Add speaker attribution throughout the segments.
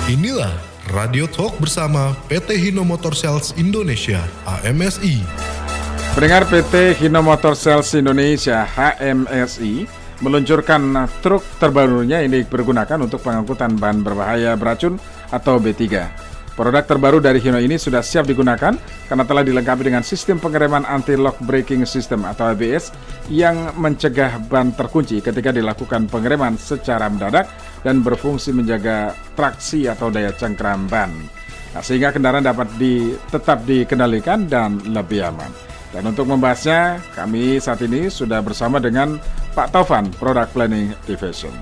Speaker 1: Inilah Radio Talk bersama PT Hino Motor Sales Indonesia (HMSI).
Speaker 2: Pendengar, PT Hino Motor Sales Indonesia (HMSI) meluncurkan truk terbarunya ini dipergunakan untuk pengangkutan bahan berbahaya beracun atau B3. Produk terbaru dari Hino ini sudah siap digunakan karena telah dilengkapi dengan sistem pengereman anti-lock braking system atau ABS yang mencegah ban terkunci ketika dilakukan pengereman secara mendadak dan berfungsi menjaga traksi atau daya cengkram ban. Nah, sehingga kendaraan dapat tetap dikendalikan dan lebih aman. Dan untuk membahasnya, kami saat ini sudah bersama dengan Pak Taufan, Product Planning Division.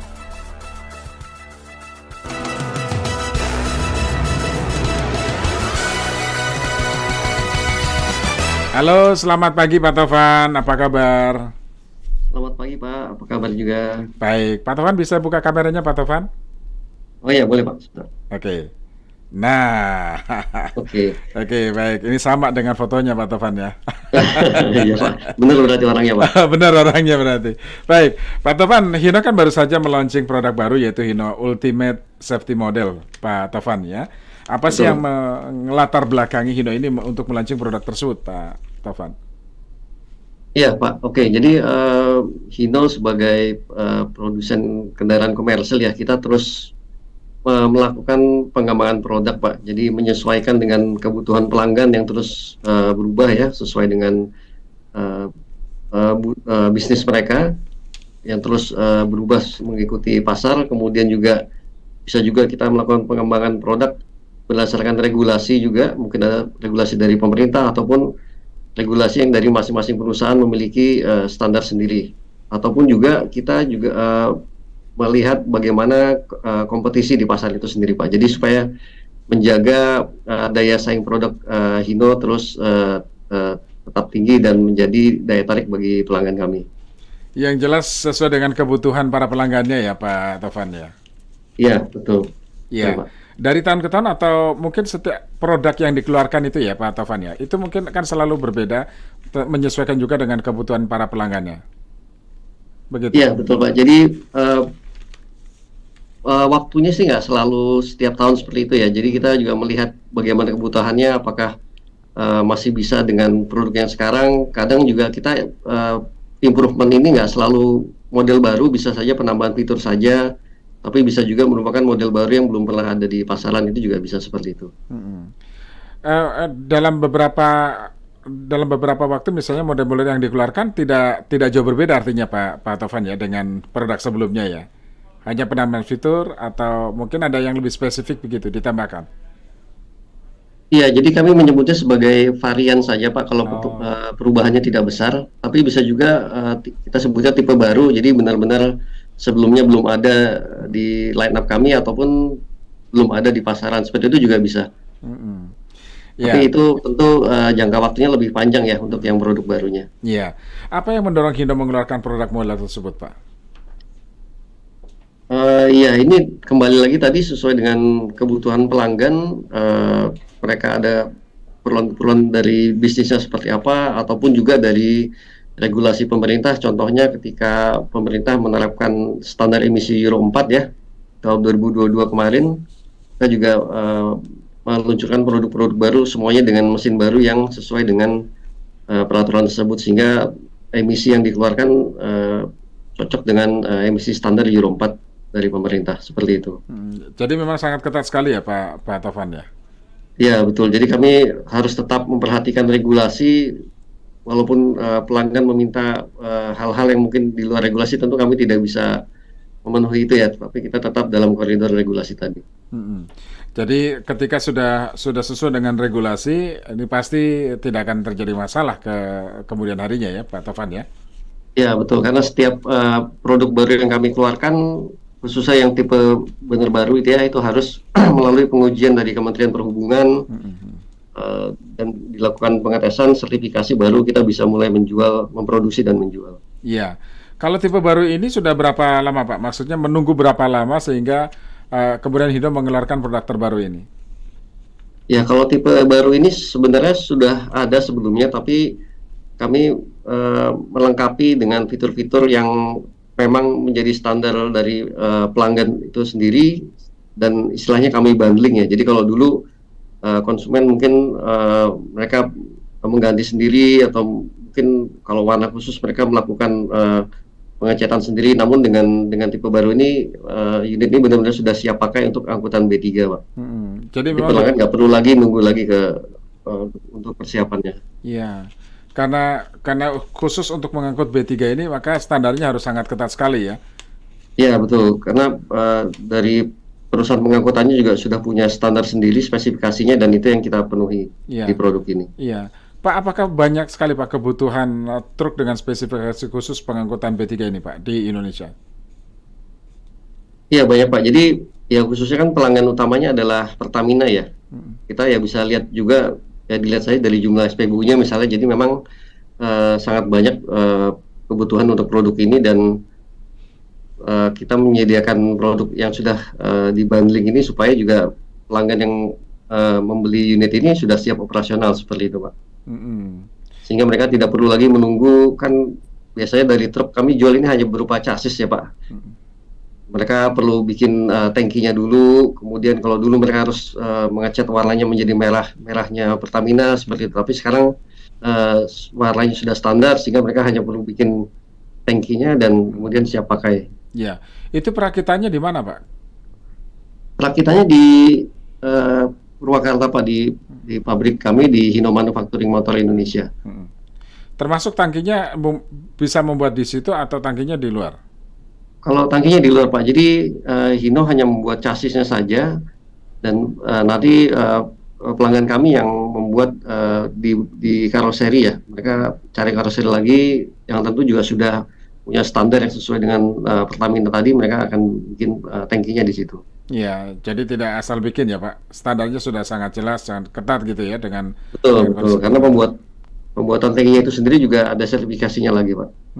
Speaker 2: Halo, selamat pagi Pak Taufan, apa kabar?
Speaker 3: Selamat pagi Pak, apa kabar juga?
Speaker 2: Baik, Pak Taufan bisa buka kameranya Pak Taufan?
Speaker 3: Oh iya, boleh Pak.
Speaker 2: Oke. Nah,
Speaker 3: Oke.
Speaker 2: Oke, baik. Ini sama dengan fotonya Pak Taufan ya.
Speaker 3: Iya Pak, benar berarti orangnya Pak.
Speaker 2: Benar orangnya berarti. Baik, Pak Taufan, Hino kan baru saja meluncing produk baru yaitu Hino Ultimate Safety Model, Pak Taufan ya. Apa sih yang melatar belakangi Hino ini untuk meluncing produk tersebut, Pak Taufan?
Speaker 3: Iya Pak, oke. Jadi Hino sebagai produsen kendaraan komersil ya, kita terus melakukan pengembangan produk Pak. Jadi menyesuaikan dengan kebutuhan pelanggan yang terus berubah ya, sesuai dengan bisnis mereka yang terus berubah mengikuti pasar. Kemudian juga bisa juga kita melakukan pengembangan produk berdasarkan regulasi juga, mungkin ada regulasi dari pemerintah ataupun regulasi yang dari masing-masing perusahaan memiliki standar sendiri. Ataupun juga kita juga melihat bagaimana kompetisi di pasar itu sendiri Pak. Jadi supaya menjaga daya saing produk Hino terus tetap tinggi dan menjadi daya tarik bagi pelanggan kami.
Speaker 2: Yang jelas sesuai dengan kebutuhan para pelanggannya ya Pak Taufan ya?
Speaker 3: Iya, betul.
Speaker 2: Iya.
Speaker 3: Betul, Pak.
Speaker 2: Dari tahun ke tahun atau mungkin setiap produk yang dikeluarkan itu ya Pak Taufan ya, itu mungkin akan selalu berbeda, menyesuaikan juga dengan kebutuhan para pelanggannya. Begitu?
Speaker 3: Iya, betul Pak. Jadi waktunya sih nggak selalu setiap tahun seperti itu ya. Jadi kita juga melihat bagaimana kebutuhannya, apakah masih bisa dengan produk yang sekarang. Kadang juga kita improvement ini nggak selalu model baru, bisa saja penambahan fitur saja. Tapi bisa juga merupakan model baru yang belum pernah ada di pasaran, itu juga bisa seperti itu.
Speaker 2: Dalam beberapa waktu misalnya model-model yang dikeluarkan tidak jauh berbeda artinya Pak Taufan ya dengan produk sebelumnya ya. Hanya penambahan fitur atau mungkin ada yang lebih spesifik begitu ditambahkan.
Speaker 3: Iya, jadi kami menyebutnya sebagai varian saja Pak kalau perubahannya tidak besar. Tapi bisa juga kita sebutnya tipe baru, jadi benar-benar sebelumnya belum ada di line up kami ataupun belum ada di pasaran, seperti itu juga bisa. Tapi itu tentu jangka waktunya lebih panjang ya untuk yang produk barunya.
Speaker 2: Iya. Apa yang mendorong Hino mengeluarkan produk model tersebut, Pak?
Speaker 3: Iya, ini kembali lagi tadi sesuai dengan kebutuhan pelanggan. Mereka ada keperluan dari bisnisnya seperti apa, ataupun juga dari regulasi pemerintah. Contohnya ketika pemerintah menerapkan standar emisi Euro 4 ya tahun 2022 kemarin, kita juga meluncurkan produk-produk baru semuanya dengan mesin baru yang sesuai dengan peraturan tersebut, sehingga emisi yang dikeluarkan cocok dengan emisi standar Euro 4 dari pemerintah, seperti itu.
Speaker 2: Jadi memang sangat ketat sekali ya Pak Taufan ya?
Speaker 3: Ya betul, jadi kami harus tetap memperhatikan regulasi. Walaupun pelanggan meminta hal-hal yang mungkin di luar regulasi, tentu kami tidak bisa memenuhi itu ya, tapi kita tetap dalam koridor regulasi tadi.
Speaker 2: Jadi ketika sudah sesuai dengan regulasi, ini pasti tidak akan terjadi masalah kemudian harinya ya Pak Taufan ya?
Speaker 3: Ya betul, karena setiap produk baru yang kami keluarkan, khususnya yang tipe benar baru itu ya, itu harus melalui pengujian dari Kementerian Perhubungan. Dan dilakukan pengetesan sertifikasi, baru kita bisa mulai memproduksi dan menjual.
Speaker 2: Iya. Kalau tipe baru ini sudah berapa lama Pak? Maksudnya menunggu berapa lama sehingga kemudian Hino mengeluarkan produk terbaru ini?
Speaker 3: Ya, kalau tipe baru ini sebenarnya sudah ada sebelumnya, tapi kami melengkapi dengan fitur-fitur yang memang menjadi standar dari pelanggan itu sendiri, dan istilahnya kami bundling ya. Jadi kalau dulu konsumen mungkin mereka mengganti sendiri, atau mungkin kalau warna khusus mereka melakukan pengecatan sendiri, namun dengan tipe baru ini unit ini benar-benar sudah siap pakai untuk angkutan B3, Pak.
Speaker 2: Jadi
Speaker 3: Jadi
Speaker 2: memang
Speaker 3: pelanggan nggak perlu lagi nunggu lagi untuk persiapannya.
Speaker 2: ya, karena khusus untuk mengangkut B3 ini maka standarnya harus sangat ketat sekali ya.
Speaker 3: Iya betul, karena dari perusahaan pengangkutannya juga sudah punya standar sendiri spesifikasinya, dan itu yang kita penuhi
Speaker 2: Iya,
Speaker 3: di produk ini.
Speaker 2: iya. Pak, apakah banyak sekali Pak kebutuhan truk dengan spesifikasi khusus pengangkutan B3 ini Pak di Indonesia?
Speaker 3: Iya banyak Pak. Jadi ya khususnya kan pelanggan utamanya adalah Pertamina ya. Kita ya bisa lihat juga, ya dilihat saya dari jumlah SPBU-nya misalnya. Jadi memang sangat banyak kebutuhan untuk produk ini, dan kita menyediakan produk yang sudah dibundling ini supaya juga pelanggan yang membeli unit ini sudah siap operasional seperti itu Pak.
Speaker 2: Mm-mm.
Speaker 3: Sehingga mereka tidak perlu lagi menunggu, kan biasanya dari truk kami jual ini hanya berupa chassis ya Pak. Mereka perlu bikin tangkinya dulu, kemudian kalau dulu mereka harus mengecat warnanya menjadi merahnya Pertamina seperti itu. Tapi sekarang warnanya sudah standar, sehingga mereka hanya perlu bikin tangkinya dan kemudian siap pakai.
Speaker 2: Ya, itu perakitannya di mana Pak?
Speaker 3: Perakitannya di Purwakarta Pak, di pabrik kami di Hino Manufacturing Motor Indonesia.
Speaker 2: Termasuk tangkinya bisa membuat di situ atau tangkinya di luar?
Speaker 3: Kalau tangkinya di luar Pak, jadi Hino hanya membuat chassisnya saja, dan nanti pelanggan kami yang membuat di karoseri ya. Mereka cari karoseri lagi yang tentu juga sudah punya standar yang sesuai dengan Pertamina tadi, mereka akan bikin tangkinya di situ.
Speaker 2: Ya, jadi tidak asal bikin ya Pak. Standarnya sudah sangat jelas, sangat ketat gitu ya dengan
Speaker 3: Betul,
Speaker 2: konsep.
Speaker 3: karena pembuatan tangkinya itu sendiri juga ada sertifikasinya lagi Pak.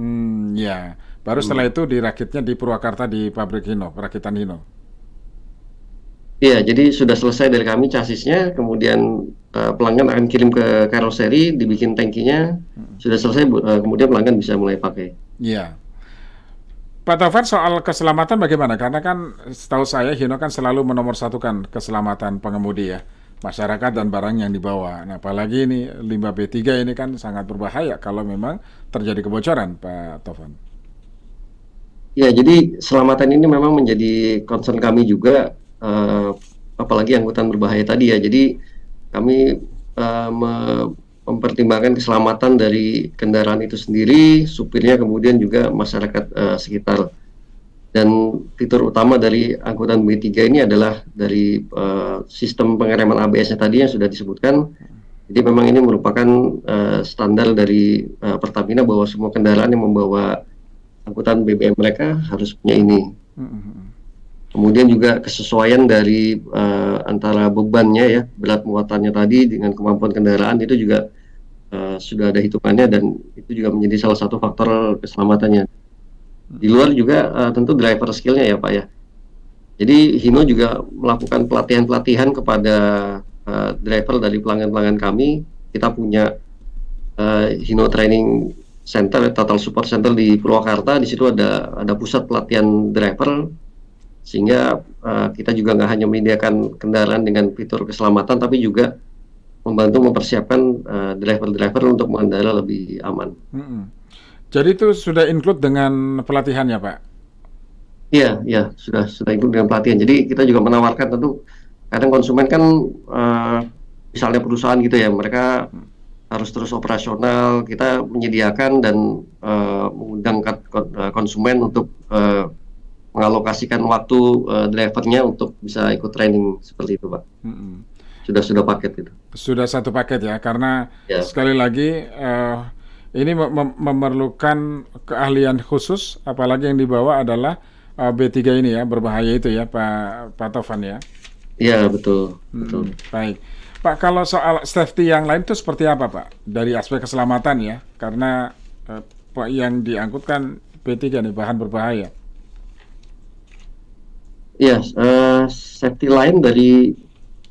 Speaker 2: Ya. Baru setelah itu dirakitnya di Purwakarta di pabrik Hino, perakitan Hino.
Speaker 3: Iya, jadi sudah selesai dari kami chassisnya, kemudian pelanggan akan kirim ke karoseri, dibikin tangkinya, sudah selesai, kemudian pelanggan bisa mulai pakai.
Speaker 2: Iya. Pak Taufan, soal keselamatan bagaimana? Karena kan setahu saya Hino kan selalu menomorsatukan keselamatan pengemudi ya, masyarakat dan barang yang dibawa. Nah, apalagi ini limbah B3 ini kan sangat berbahaya kalau memang terjadi kebocoran, Pak Taufan.
Speaker 3: Ya, jadi keselamatan ini memang menjadi concern kami juga, apalagi angkutan berbahaya tadi ya. Jadi kami mempertimbangkan keselamatan dari kendaraan itu sendiri, supirnya, kemudian juga masyarakat sekitar. Dan fitur utama dari angkutan B3 ini adalah dari sistem pengereman ABS-nya tadi yang sudah disebutkan. Jadi memang ini merupakan standar dari Pertamina bahwa semua kendaraan yang membawa angkutan BBM mereka harus punya ini. Kemudian juga kesesuaian dari antara bebannya ya, berat muatannya tadi dengan kemampuan kendaraan itu juga sudah ada hitungannya, dan itu juga menjadi salah satu faktor keselamatannya. Di luar juga tentu driver skill-nya ya Pak ya. Jadi Hino juga melakukan pelatihan-pelatihan kepada driver dari pelanggan-pelanggan kami. Kita punya Hino Training Center, Total Support Center di Purwakarta. Di situ ada pusat pelatihan driver, sehingga kita juga nggak hanya menyediakan kendaraan dengan fitur keselamatan, tapi juga membantu mempersiapkan driver-driver untuk mengendara lebih aman.
Speaker 2: Jadi itu sudah include dengan pelatihannya Pak?
Speaker 3: Iya, sudah include dengan pelatihan. Jadi kita juga menawarkan, tentu kadang konsumen kan misalnya perusahaan gitu ya, mereka harus terus operasional. Kita menyediakan dan mengundang konsumen untuk mengalokasikan waktu drivernya untuk bisa ikut training seperti itu Pak. Sudah paket itu.
Speaker 2: Sudah satu paket ya, karena
Speaker 3: Ya.
Speaker 2: sekali lagi ini memerlukan keahlian khusus, apalagi yang dibawa adalah B3 ini ya, berbahaya itu ya Pak Taufan ya.
Speaker 3: Iya betul.
Speaker 2: Baik. Pak, kalau soal safety yang lain itu seperti apa Pak? Dari aspek keselamatan ya, karena yang diangkutkan B3 nih, bahan berbahaya.
Speaker 3: Iya, safety lain dari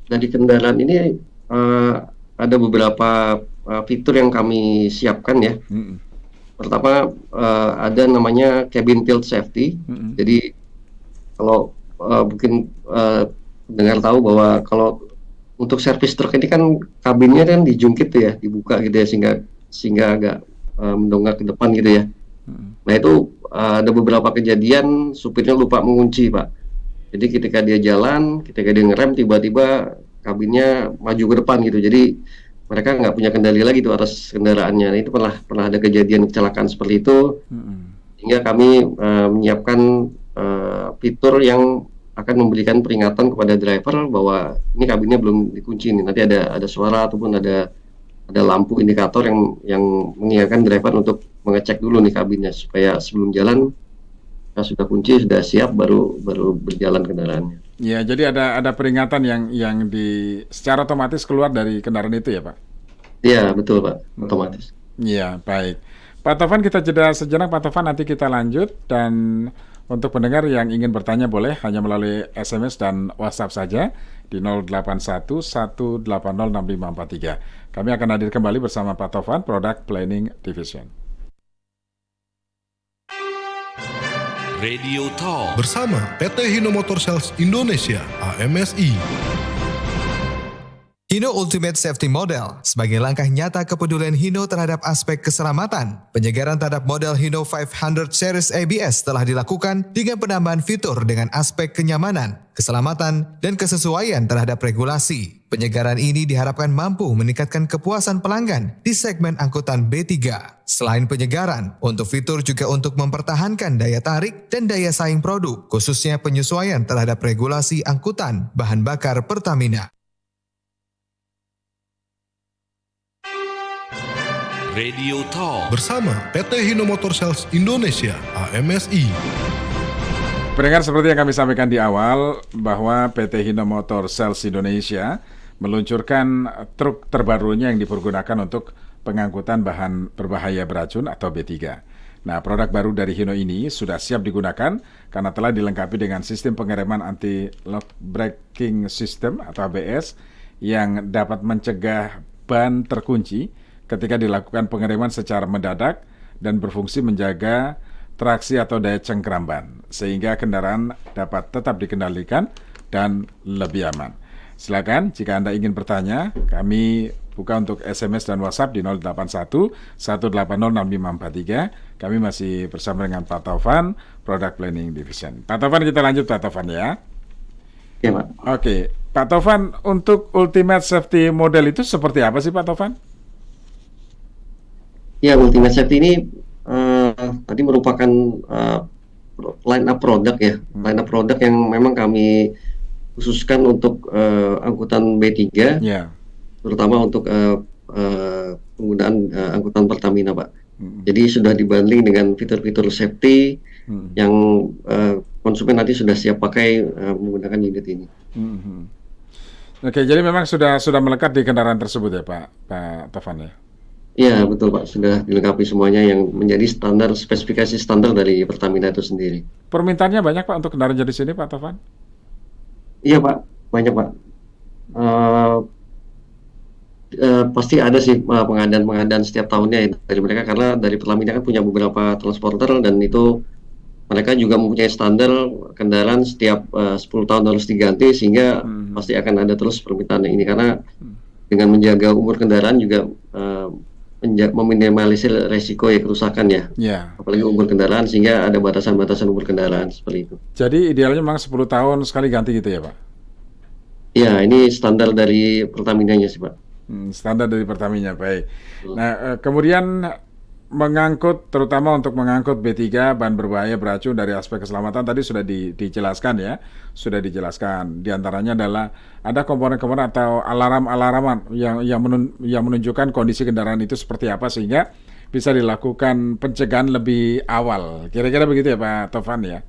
Speaker 3: kendaraan ini ada beberapa fitur yang kami siapkan ya. Pertama ada namanya cabin tilt safety. Jadi kalau mungkin dengar tahu bahwa kalau untuk servis truk ini kan kabinnya kan dijungkit tuh ya, dibuka gitu ya, sehingga agak mendongak ke depan gitu ya. Nah itu ada beberapa kejadian supirnya lupa mengunci, Pak. Jadi ketika dia ngerem, tiba-tiba kabinnya maju ke depan gitu. Jadi mereka nggak punya kendali lagi tuh atas kendaraannya. Nah, itu pernah ada kejadian kecelakaan seperti itu. Sehingga kami menyiapkan fitur yang akan memberikan peringatan kepada driver bahwa ini kabinnya belum dikunci nih. Nanti ada suara ataupun ada lampu indikator yang mengingatkan driver untuk mengecek dulu nih kabinnya supaya sebelum jalan sudah kunci, sudah siap, baru berjalan kendaraannya.
Speaker 2: Ya, jadi ada peringatan yang secara otomatis keluar dari kendaraan itu ya, Pak?
Speaker 3: Iya, betul, Pak. Otomatis.
Speaker 2: Iya, baik. Pak Tovan, kita jeda sejenak, Pak Tovan, nanti kita lanjut. Dan untuk pendengar yang ingin bertanya boleh hanya melalui SMS dan WhatsApp saja di 081 180 6543. Kami akan hadir kembali bersama Pak Tovan, Product Planning Division.
Speaker 1: Radio Talk bersama PT Hino Motor Sales Indonesia (AMSI).
Speaker 4: Hino Ultimate Safety Model sebagai langkah nyata kepedulian Hino terhadap aspek keselamatan. Penyegaran terhadap model Hino 500 Series ABS telah dilakukan dengan penambahan fitur dengan aspek kenyamanan, keselamatan, dan kesesuaian terhadap regulasi. Penyegaran ini diharapkan mampu meningkatkan kepuasan pelanggan di segmen angkutan B3. Selain penyegaran, untuk fitur juga untuk mempertahankan daya tarik dan daya saing produk, khususnya penyesuaian terhadap regulasi angkutan bahan bakar Pertamina.
Speaker 1: Radio Talk bersama PT Hino Motor Sales Indonesia (AMSI).
Speaker 2: Pendengar, seperti yang kami sampaikan di awal bahwa PT Hino Motor Sales Indonesia meluncurkan truk terbarunya yang dipergunakan untuk pengangkutan bahan berbahaya beracun atau B3. Nah, produk baru dari Hino ini sudah siap digunakan karena telah dilengkapi dengan sistem pengereman anti-lock braking system atau ABS yang dapat mencegah ban terkunci ketika dilakukan pengereman secara mendadak dan berfungsi menjaga traksi atau daya cengkram ban, sehingga kendaraan dapat tetap dikendalikan dan lebih aman. Silakan jika Anda ingin bertanya, kami buka untuk SMS dan WhatsApp di 081 180 6543. Kami masih bersama dengan Pak Tovan, Product Planning Division. Pak Tovan, kita lanjut Pak Tovan ya.
Speaker 3: Ya, Pak.
Speaker 2: Oke, Pak Tovan, untuk Ultimate Safety Model itu seperti apa sih Pak Tovan?
Speaker 3: Ya, Ultimate Safety ini tadi merupakan line up produk ya, line up produk yang memang kami khususkan untuk angkutan B3, terutama untuk penggunaan angkutan Pertamina, Pak. Jadi sudah dibundling dengan fitur-fitur safety yang konsumen nanti sudah siap pakai menggunakan unit ini.
Speaker 2: Oke, jadi memang sudah melekat di kendaraan tersebut ya Pak Tovan ya?
Speaker 3: Iya, betul Pak, sudah dilengkapi semuanya yang menjadi standar, spesifikasi standar dari Pertamina itu sendiri.
Speaker 2: Permintaannya banyak Pak untuk kendaraan jenis ini Pak Tovan?
Speaker 3: Iya Pak, banyak Pak. Pasti ada sih pengadaan setiap tahunnya ya, dari mereka, karena dari Pertamina kan punya beberapa transporter dan itu mereka juga mempunyai standar kendaraan setiap 10 tahun harus diganti, sehingga pasti akan ada terus permintaan ini, karena dengan menjaga umur kendaraan juga meminimalisir resiko ya kerusakan ya. Apalagi umur kendaraan, sehingga ada batasan-batasan umur kendaraan seperti itu.
Speaker 2: Jadi idealnya memang 10 tahun sekali ganti gitu ya Pak?
Speaker 3: Ya, ini standar dari Pertamina-nya sih Pak.
Speaker 2: Standar dari Pertamina, baik. Nah, kemudian terutama untuk mengangkut B3 bahan berbahaya beracun dari aspek keselamatan tadi sudah dijelaskan ya, sudah dijelaskan. Di antaranya adalah ada komponen-komponen atau alarm-alarman yang menunjukkan kondisi kendaraan itu seperti apa sehingga bisa dilakukan pencegahan lebih awal. Kira-kira begitu ya Pak Tovan ya?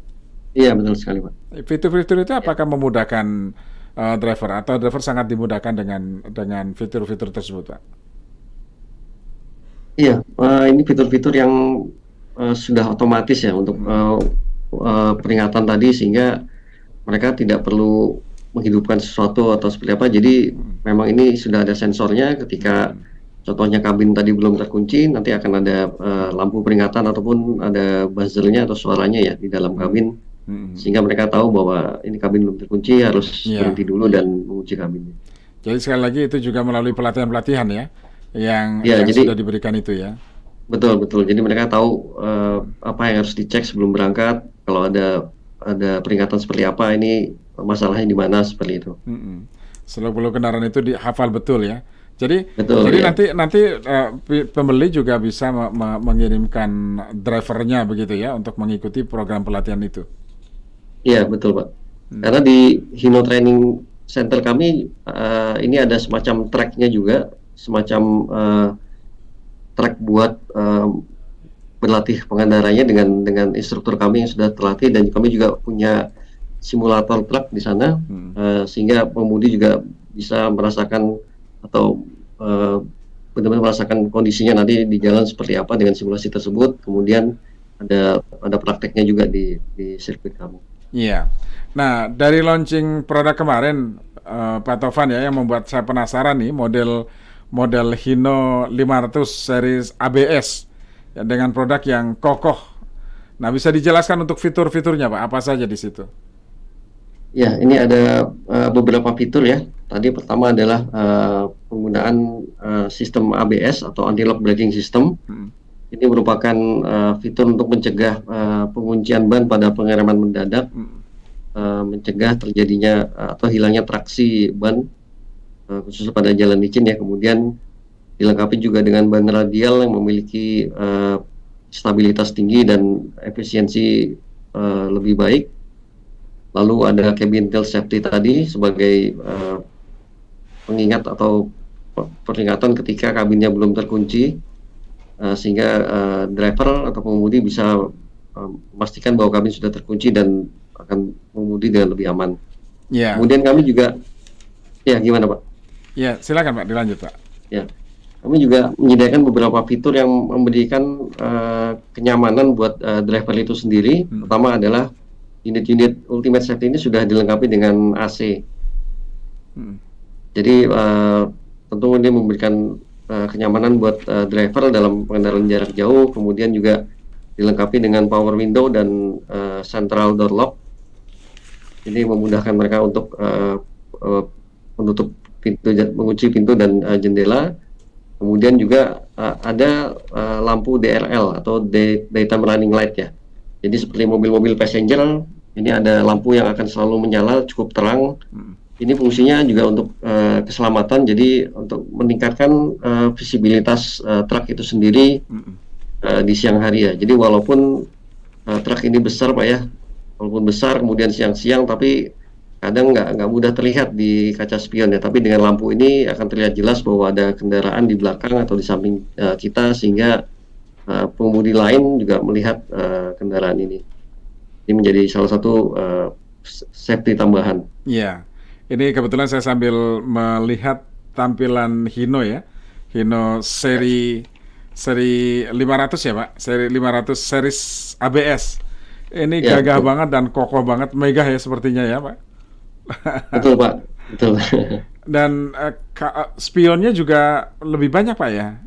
Speaker 3: Iya, betul sekali Pak.
Speaker 2: Fitur-fitur itu apakah memudahkan driver atau driver sangat dimudahkan dengan fitur-fitur tersebut Pak?
Speaker 3: Iya, ini fitur-fitur yang sudah otomatis ya untuk peringatan tadi, sehingga mereka tidak perlu menghidupkan sesuatu atau seperti apa. Jadi memang ini sudah ada sensornya, ketika contohnya kabin tadi belum terkunci, nanti akan ada lampu peringatan ataupun ada buzzernya atau suaranya ya di dalam kabin, sehingga mereka tahu bahwa ini kabin belum terkunci, harus
Speaker 2: Iya.
Speaker 3: berhenti dulu dan mengunci kabinnya.
Speaker 2: Jadi sekali lagi itu juga melalui pelatihan-pelatihan ya,
Speaker 3: Ya,
Speaker 2: yang
Speaker 3: jadi
Speaker 2: sudah diberikan itu ya.
Speaker 3: betul betul. Jadi mereka tahu apa yang harus dicek sebelum berangkat. Kalau ada peringatan seperti apa, ini masalahnya di mana, seperti itu.
Speaker 2: Seluk-beluk kendaraan itu dihafal betul ya. Jadi
Speaker 3: Betul,
Speaker 2: jadi
Speaker 3: ya.
Speaker 2: nanti pembeli juga bisa mengirimkan drivernya begitu ya untuk mengikuti program pelatihan itu.
Speaker 3: Iya, betul, Pak. Karena di Hino Training Center kami ini ada semacam track-nya juga, semacam track buat berlatih pengendaranya dengan instruktur kami yang sudah terlatih, dan kami juga punya simulator truk di sana, sehingga pengemudi juga bisa merasakan atau benar-benar merasakan kondisinya nanti di jalan seperti apa dengan simulasi tersebut. Kemudian ada prakteknya juga di sirkuit kami.
Speaker 2: Iya. Nah, dari launching produk kemarin, Pak Tovan ya, yang membuat saya penasaran nih, model Hino 500 series ABS ya, dengan produk yang kokoh. Nah, bisa dijelaskan untuk fitur-fiturnya, Pak, apa saja di situ?
Speaker 3: Ya, ini ada beberapa fitur ya. Tadi pertama adalah penggunaan sistem ABS atau anti-lock braking system. Ini merupakan fitur untuk mencegah penguncian ban pada pengereman mendadak, mencegah terjadinya atau hilangnya traksi ban, khusus pada jalan licin ya. Kemudian dilengkapi juga dengan ban radial yang memiliki stabilitas tinggi dan efisiensi lebih baik. Lalu ada cabin tilt safety tadi sebagai pengingat atau peringatan ketika kabinnya belum terkunci, sehingga driver atau pengemudi bisa memastikan bahwa kabin sudah terkunci dan akan mengemudi dengan lebih aman.
Speaker 2: Ya.
Speaker 3: Kemudian kami juga, ya gimana Pak?
Speaker 2: Ya, silakan Pak, dilanjut Pak.
Speaker 3: Ya, kami juga menyediakan beberapa fitur yang memberikan kenyamanan buat driver itu sendiri. Pertama adalah unit-unit Ultimate Safety ini sudah dilengkapi dengan AC. Jadi tentu ini memberikan kenyamanan buat driver dalam pengendalian jarak jauh. Kemudian juga dilengkapi dengan power window dan central door lock. Ini memudahkan mereka untuk menutup pintu, mengunci pintu dan jendela. Kemudian juga ada lampu DRL atau daytime running light ya. Jadi seperti mobil-mobil passenger, ini ada lampu yang akan selalu menyala cukup terang. Ini fungsinya juga untuk keselamatan, jadi untuk meningkatkan visibilitas truk itu sendiri di siang hari ya. Jadi walaupun truk ini besar Pak ya, walaupun besar kemudian siang-siang, tapi kadang nggak mudah terlihat di kaca spion ya. Tapi dengan lampu ini akan terlihat jelas bahwa ada kendaraan di belakang atau di samping kita, sehingga pengemudi lain juga melihat kendaraan ini. Ini menjadi salah satu safety tambahan.
Speaker 2: Iya. Ini kebetulan saya sambil melihat tampilan Hino ya. Hino seri 500 ya Pak. Seri 500 series ABS. Ini
Speaker 3: Ya,
Speaker 2: gagah
Speaker 3: betul.
Speaker 2: banget dan kokoh banget, megah ya sepertinya ya Pak.
Speaker 3: Betul Pak, betul.
Speaker 2: Dan spionnya juga lebih banyak Pak ya.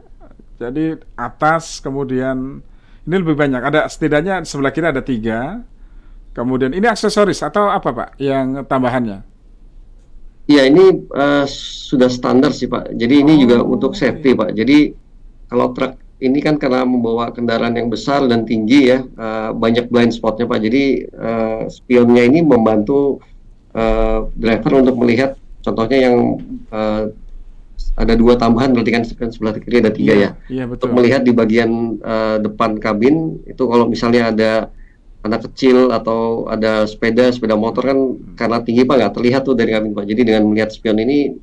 Speaker 2: Jadi atas, kemudian ini lebih banyak. Ada setidaknya sebelah kiri ada 3. Kemudian ini aksesoris atau apa Pak yang tambahannya?
Speaker 3: Ya, ini sudah standar sih Pak. Jadi ini juga untuk safety Pak. Jadi kalau truk ini kan karena membawa kendaraan yang besar dan tinggi ya, banyak blind spotnya Pak. Jadi spionnya ini membantu driver untuk melihat, contohnya yang ada 2 tambahan, berarti kan sebelah kiri ada 3 ya.
Speaker 2: Iya
Speaker 3: Untuk
Speaker 2: betul.
Speaker 3: melihat di bagian depan kabin itu, kalau misalnya ada anak kecil atau ada sepeda motor kan karena tinggi Pak nggak terlihat tuh dari kabin Pak. Jadi dengan melihat spion ini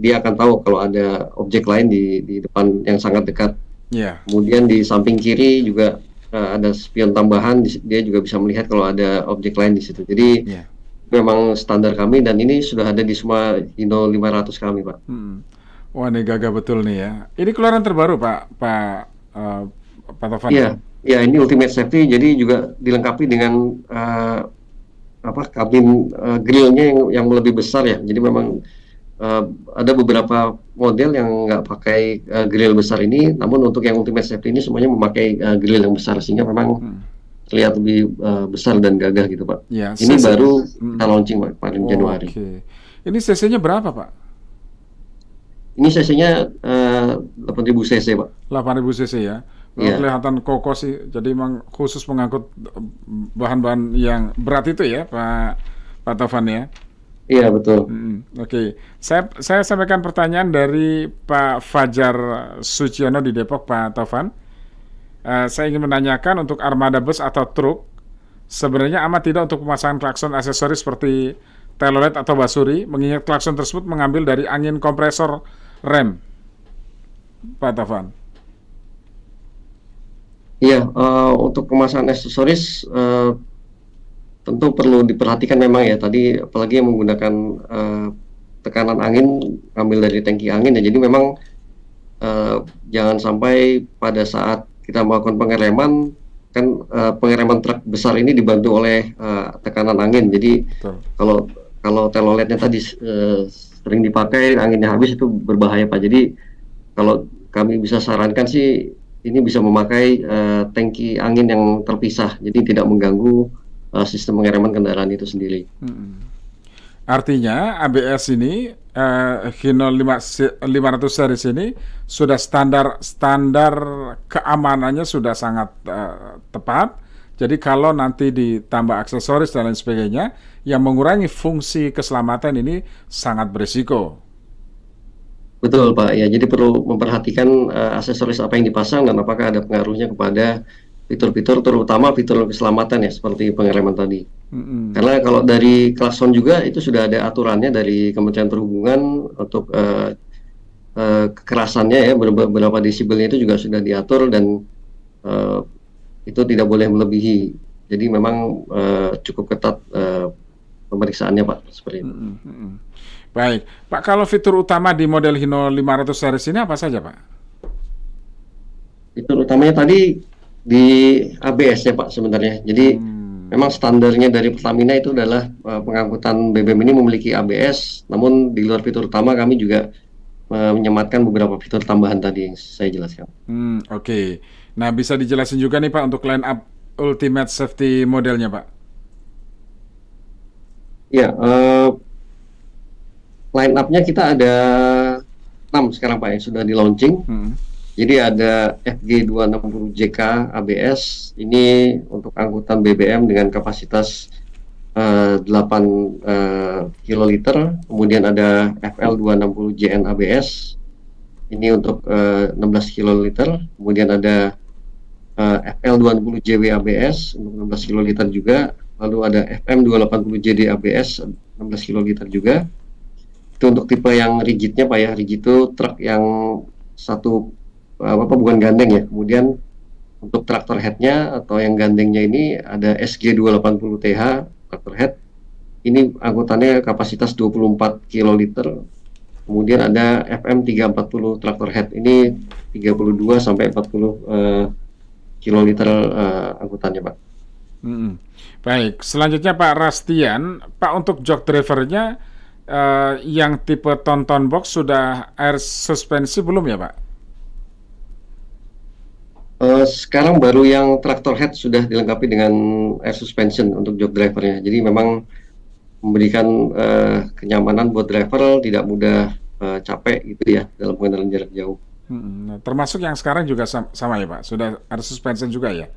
Speaker 3: dia akan tahu kalau ada objek lain di depan yang sangat dekat.
Speaker 2: Iya.
Speaker 3: Kemudian di samping kiri juga ada spion tambahan, dia juga bisa melihat kalau ada objek lain di situ. Jadi
Speaker 2: Iya.
Speaker 3: memang standar kami, dan ini sudah ada di semua Hino 500 kami Pak.
Speaker 2: Wah, ini gagah betul nih ya. Ini keluaran terbaru Pak Tovan.
Speaker 3: Iya, ya ini Ultimate Safety, jadi juga dilengkapi dengan kabin grillnya yang lebih besar ya. Jadi memang ada beberapa model yang nggak pakai grill besar ini, namun untuk yang Ultimate Safety ini semuanya memakai grill yang besar, sehingga memang terlihat lebih besar dan gagah gitu Pak.
Speaker 2: Ya,
Speaker 3: Ini
Speaker 2: CC.
Speaker 3: baru kita launching Pak, kemarin Januari.
Speaker 2: Oke. Ini cc-nya berapa Pak?
Speaker 3: Ini cc-nya 8.000 cc Pak.
Speaker 2: 8.000 cc ya.
Speaker 3: Iya.
Speaker 2: Kelihatan kokoh sih. Jadi memang khusus mengangkut bahan-bahan yang berat itu ya, Pak Taufan ya.
Speaker 3: Iya betul.
Speaker 2: Oke. Saya sampaikan pertanyaan dari Pak Fajar Suciono di Depok, Pak Taufan. Saya ingin menanyakan untuk armada bus atau truk, sebenarnya aman tidak untuk pemasangan klakson aksesoris seperti telolet atau basuri, mengingat klakson tersebut mengambil dari angin kompresor rem, Pak Taufan?
Speaker 3: Iya, untuk pemasangan aksesoris tentu perlu diperhatikan memang ya. Tadi apalagi yang menggunakan tekanan angin ambil dari tangki angin ya. Jadi memang jangan sampai pada saat kita melakukan pengereman kan pengereman truk besar ini dibantu oleh tekanan angin. Jadi
Speaker 2: Betul.
Speaker 3: kalau teloletnya tadi sering dipakai anginnya habis itu berbahaya Pak. Jadi kalau kami bisa sarankan sih ini bisa memakai tangki angin yang terpisah. Jadi tidak mengganggu sistem pengereman kendaraan itu sendiri.
Speaker 2: Artinya ABS ini Hino 500 series ini sudah standar keamanannya sudah sangat tepat. Jadi kalau nanti ditambah aksesoris dan lain sebagainya yang mengurangi fungsi keselamatan ini sangat berisiko.
Speaker 3: Betul Pak, ya jadi perlu memperhatikan aksesoris apa yang dipasang dan apakah ada pengaruhnya kepada fitur-fitur terutama fitur keselamatan ya seperti pengereman tadi. Karena kalau dari klakson juga itu sudah ada aturannya dari Kementerian Perhubungan untuk kekerasannya ya berapa desibelnya itu juga sudah diatur dan itu tidak boleh melebihi. Jadi memang cukup ketat pemeriksaannya Pak seperti itu.
Speaker 2: Baik, Pak, kalau fitur utama di model Hino 500 series ini apa saja Pak?
Speaker 3: Fitur utamanya tadi di ABS-nya Pak sebenarnya. Jadi memang standarnya dari Pertamina itu adalah pengangkutan BBM ini memiliki ABS. Namun di luar fitur utama kami juga menyematkan beberapa fitur tambahan tadi yang saya jelaskan.
Speaker 2: Oke. Nah, bisa dijelasin juga nih Pak untuk line up Ultimate Safety modelnya Pak?
Speaker 3: Ya, line up-nya kita ada 6 sekarang Pak yang sudah di launching. Jadi ada FG260JK ABS, ini untuk angkutan BBM dengan kapasitas 8 kiloliter. Kemudian ada FL260JN ABS, ini untuk 16 kiloliter. Kemudian ada FL260JW ABS untuk 16 kiloliter juga. Lalu ada FM280JD ABS 16 kiloliter juga. Itu untuk tipe yang rigidnya Pak ya, rigid itu truk yang bukan gandeng ya. Kemudian untuk traktor headnya atau yang gandengnya ini ada SG280TH traktor head. Ini angkutannya kapasitas 24 kiloliter. Kemudian ada FM340 traktor head. Ini 32 sampai 40 kiloliter angkutannya Pak.
Speaker 2: Baik, selanjutnya Pak Rastian, Pak untuk jok drivernya yang tipe tonton box sudah air suspensi belum ya Pak?
Speaker 3: Sekarang baru yang traktor head sudah dilengkapi dengan air suspension untuk jok drivernya. Jadi memang memberikan kenyamanan buat driver, tidak mudah capek gitu ya dalam pengendalian jarak jauh.
Speaker 2: Termasuk yang sekarang juga sama ya Pak? Sudah air suspension juga ya?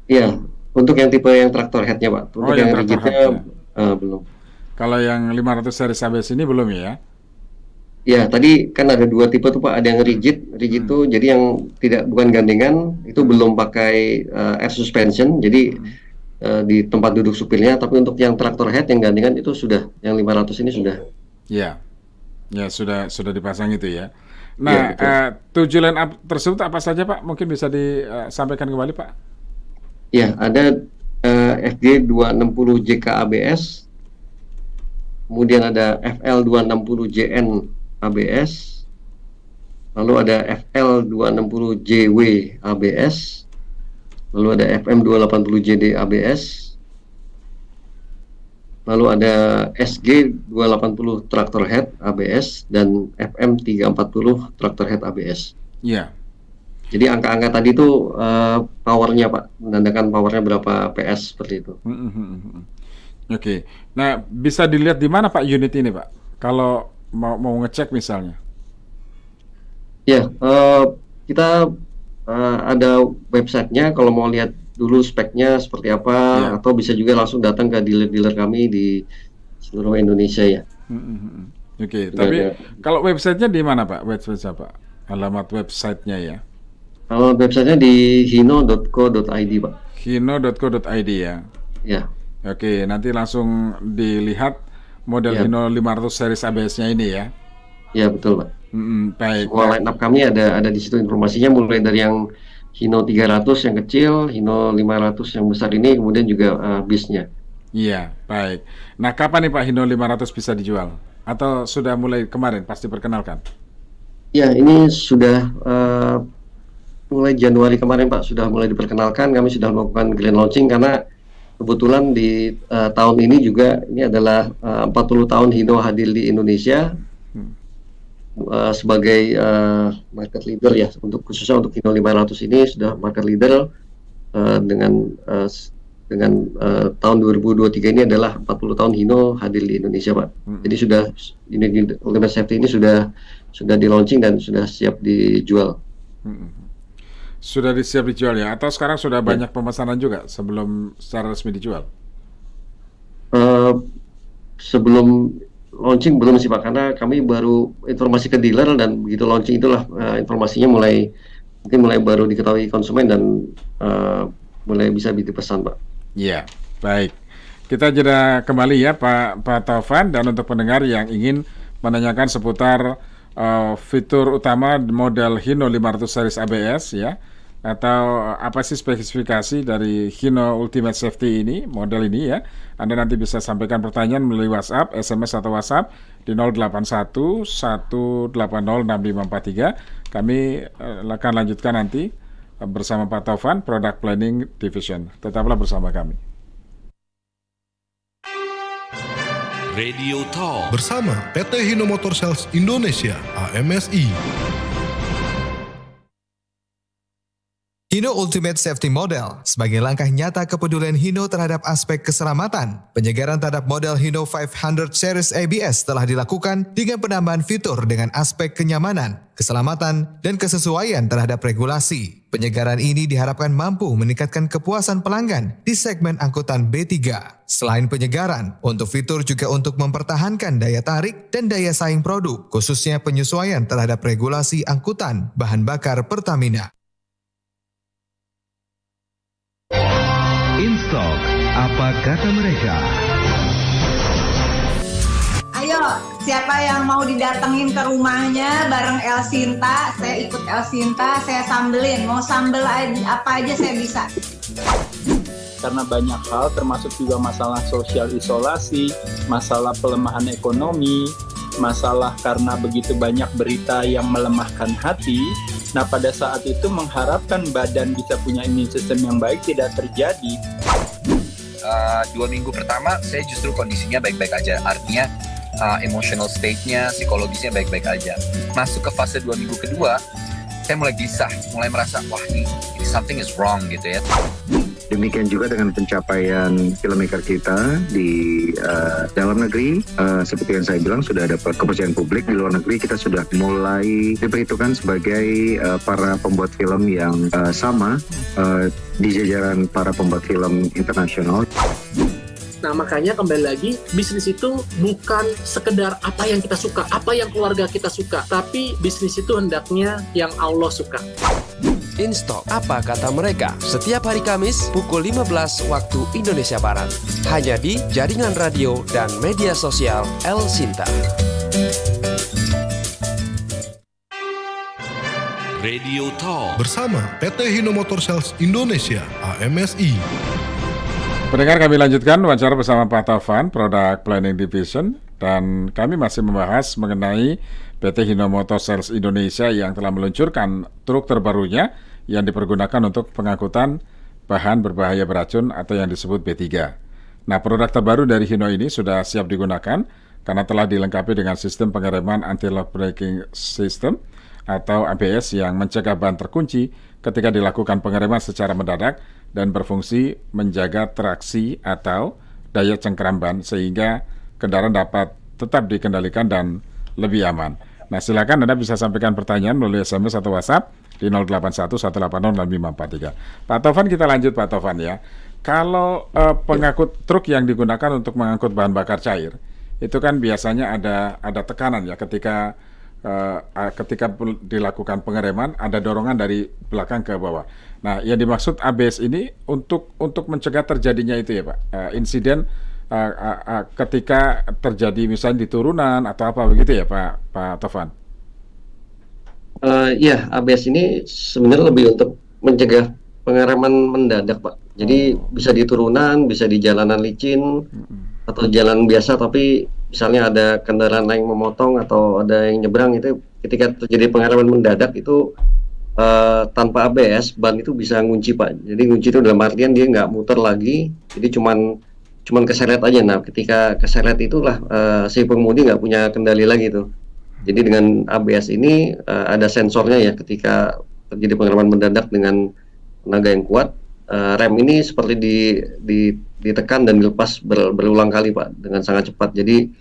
Speaker 3: Iya, untuk yang tipe yang traktor headnya Pak. Untuk yang rigidnya belum.
Speaker 2: Kalau yang 500 series ABS ini belum ya?
Speaker 3: Ya, tadi kan ada 2 tipe tuh Pak. Ada yang rigid tuh jadi yang bukan gandengan, itu belum pakai air suspension. Jadi di tempat duduk supirnya, tapi untuk yang traktor head yang gandengan itu sudah, yang 500 ini sudah.
Speaker 2: Ya, sudah dipasang itu ya. Nah, ya, 7 line up tersebut apa saja Pak? Mungkin bisa disampaikan kembali Pak?
Speaker 3: Ya, ada FG260JK ABS, kemudian ada FL260JN ABS, lalu ada FL260JW ABS, lalu ada FM280JD ABS, lalu ada SG280 Traktor Head ABS dan FM340 Traktor Head ABS.
Speaker 2: Iya.
Speaker 3: Jadi angka-angka tadi itu powernya Pak, menandakan powernya berapa PS seperti itu.
Speaker 2: Oke. Nah, bisa dilihat di mana Pak unit ini Pak? Kalau mau ngecek misalnya.
Speaker 3: Ya, kita ada websitenya kalau mau lihat dulu speknya seperti apa,
Speaker 2: Ya.
Speaker 3: atau bisa juga langsung datang ke dealer-dealer kami di seluruh Indonesia ya.
Speaker 2: Oke,
Speaker 3: Sudah
Speaker 2: tapi
Speaker 3: ada.
Speaker 2: kalau websitenya di mana Pak? Website apa? Alamat websitenya ya.
Speaker 3: Kalau websitenya di hino.co.id Pak.
Speaker 2: hino.co.id ya.
Speaker 3: Ya,
Speaker 2: Oke, nanti langsung dilihat model
Speaker 3: Ya.
Speaker 2: Hino 500 series ABS-nya ini ya.
Speaker 3: ya betul Pak.
Speaker 2: Baik.
Speaker 3: Semua line up kami ada di situ informasinya, mulai dari yang Hino 300 yang kecil, Hino 500 yang besar ini, kemudian juga bisnya.
Speaker 2: Iya, baik. Nah, kapan nih Pak Hino 500 bisa dijual? Atau sudah mulai kemarin pas diperkenalkan?
Speaker 3: Ya, ini sudah mulai Januari kemarin Pak, sudah mulai diperkenalkan. Kami sudah melakukan grand launching karena kebetulan di tahun ini juga ini adalah 40 tahun Hino hadir di Indonesia sebagai market leader ya, khususnya untuk Hino 500 ini sudah market leader dengan tahun 2023 ini adalah 40 tahun Hino hadir di Indonesia Pak. Jadi sudah unit Ultimate Safety ini sudah di launching dan sudah siap dijual.
Speaker 2: Sudah siap dijual ya? Atau sekarang sudah banyak pemesanan juga sebelum secara resmi dijual?
Speaker 3: Sebelum launching belum sih Pak, karena kami baru informasi ke dealer dan begitu launching itulah informasinya mungkin mulai baru diketahui konsumen dan mulai bisa dipesan Pak.
Speaker 2: Iya, baik. Kita jeda kembali ya Pak Taufan, dan untuk pendengar yang ingin menanyakan seputar fitur utama model Hino 500 series ABS ya, atau apa sih spesifikasi dari Hino Ultimate Safety ini, model ini ya, Anda nanti bisa sampaikan pertanyaan melalui WhatsApp, SMS atau WhatsApp di 081 180 6543. Kami akan lanjutkan nanti bersama Pak Taufan, Product Planning Division. Tetaplah bersama kami.
Speaker 1: Radio Talk bersama PT Hino Motor Sales Indonesia (AMSI).
Speaker 4: Hino Ultimate Safety Model sebagai langkah nyata kepedulian Hino terhadap aspek keselamatan. Penyegaran terhadap model Hino 500 series ABS telah dilakukan dengan penambahan fitur dengan aspek kenyamanan, keselamatan, dan kesesuaian terhadap regulasi. Penyegaran ini diharapkan mampu meningkatkan kepuasan pelanggan di segmen angkutan B3. Selain penyegaran, untuk fitur juga untuk mempertahankan daya tarik dan daya saing produk, khususnya penyesuaian terhadap regulasi angkutan bahan bakar Pertamina.
Speaker 5: Instok, apa kata mereka?
Speaker 6: Ayo, siapa yang mau didatengin ke rumahnya bareng El Sinta, saya ikut El Sinta, saya sambelin. Mau sambel apa aja saya bisa.
Speaker 7: Karena banyak hal termasuk juga masalah sosial isolasi, masalah pelemahan ekonomi, masalah karena begitu banyak berita yang melemahkan hati. Nah, pada saat itu mengharapkan badan bisa punya imun sistem yang baik tidak terjadi.
Speaker 8: 2 minggu pertama saya justru kondisinya baik-baik aja, artinya emotional state-nya, psikologisnya baik-baik aja. Masuk ke fase 2 minggu kedua, saya mulai gelisah, mulai merasa wah ini something is wrong gitu ya.
Speaker 9: Demikian juga dengan pencapaian filmmaker kita di dalam negeri, seperti yang saya bilang sudah dapat kepercayaan publik. Di luar negeri kita sudah mulai diperhitungkan sebagai para pembuat film yang sama di jajaran para pembuat film internasional.
Speaker 10: Nah, makanya kembali lagi, bisnis itu bukan sekedar apa yang kita suka, apa yang keluarga kita suka, tapi bisnis itu hendaknya yang Allah suka.
Speaker 11: Instok, apa kata mereka? Setiap hari Kamis pukul 15 waktu Indonesia Barat. Hanya di jaringan radio dan media sosial El Sinta.
Speaker 1: Radio Talk bersama PT Hino Motor Sales Indonesia (AMSI).
Speaker 2: Pendengar, kami lanjutkan wawancara bersama Pak Taufan, Product Planning Division, dan kami masih membahas mengenai PT Hino Motor Sales Indonesia yang telah meluncurkan truk terbarunya yang dipergunakan untuk pengangkutan bahan berbahaya beracun atau yang disebut B3. Nah, produk terbaru dari Hino ini sudah siap digunakan karena telah dilengkapi dengan sistem pengereman anti-lock braking system atau ABS yang mencegah ban terkunci ketika dilakukan pengereman secara mendadak dan berfungsi menjaga traksi atau daya cengkeram ban sehingga kendaraan dapat tetap dikendalikan dan lebih aman. Nah, silakan Anda bisa sampaikan pertanyaan melalui SMS atau WhatsApp di 0811806543. Pak Tovan, kita lanjut Pak Tovan ya. Kalau pengangkut truk yang digunakan untuk mengangkut bahan bakar cair, itu kan biasanya ada tekanan ya ketika dilakukan pengereman, ada dorongan dari belakang ke bawah. Nah, yang dimaksud ABS ini untuk mencegah terjadinya itu ya Pak, insiden ketika terjadi misalnya di turunan atau apa begitu ya Pak Tovan?
Speaker 3: Ya, ABS ini sebenarnya lebih untuk mencegah pengereman mendadak, Pak. Jadi bisa di turunan, bisa di jalanan licin, atau jalan biasa, tapi misalnya ada kendaraan lain memotong atau ada yang nyebrang, itu ketika terjadi pengereman mendadak itu tanpa ABS, ban itu bisa ngunci, Pak. Jadi ngunci itu dalam artian dia nggak muter lagi, jadi cuman keseret aja. Nah, ketika keseret itulah si pengemudi nggak punya kendali lagi tuh. Jadi dengan ABS ini ada sensornya ya, ketika terjadi pengereman mendadak dengan tenaga yang kuat, rem ini seperti ditekan dan dilepas berulang kali Pak, dengan sangat cepat. Jadi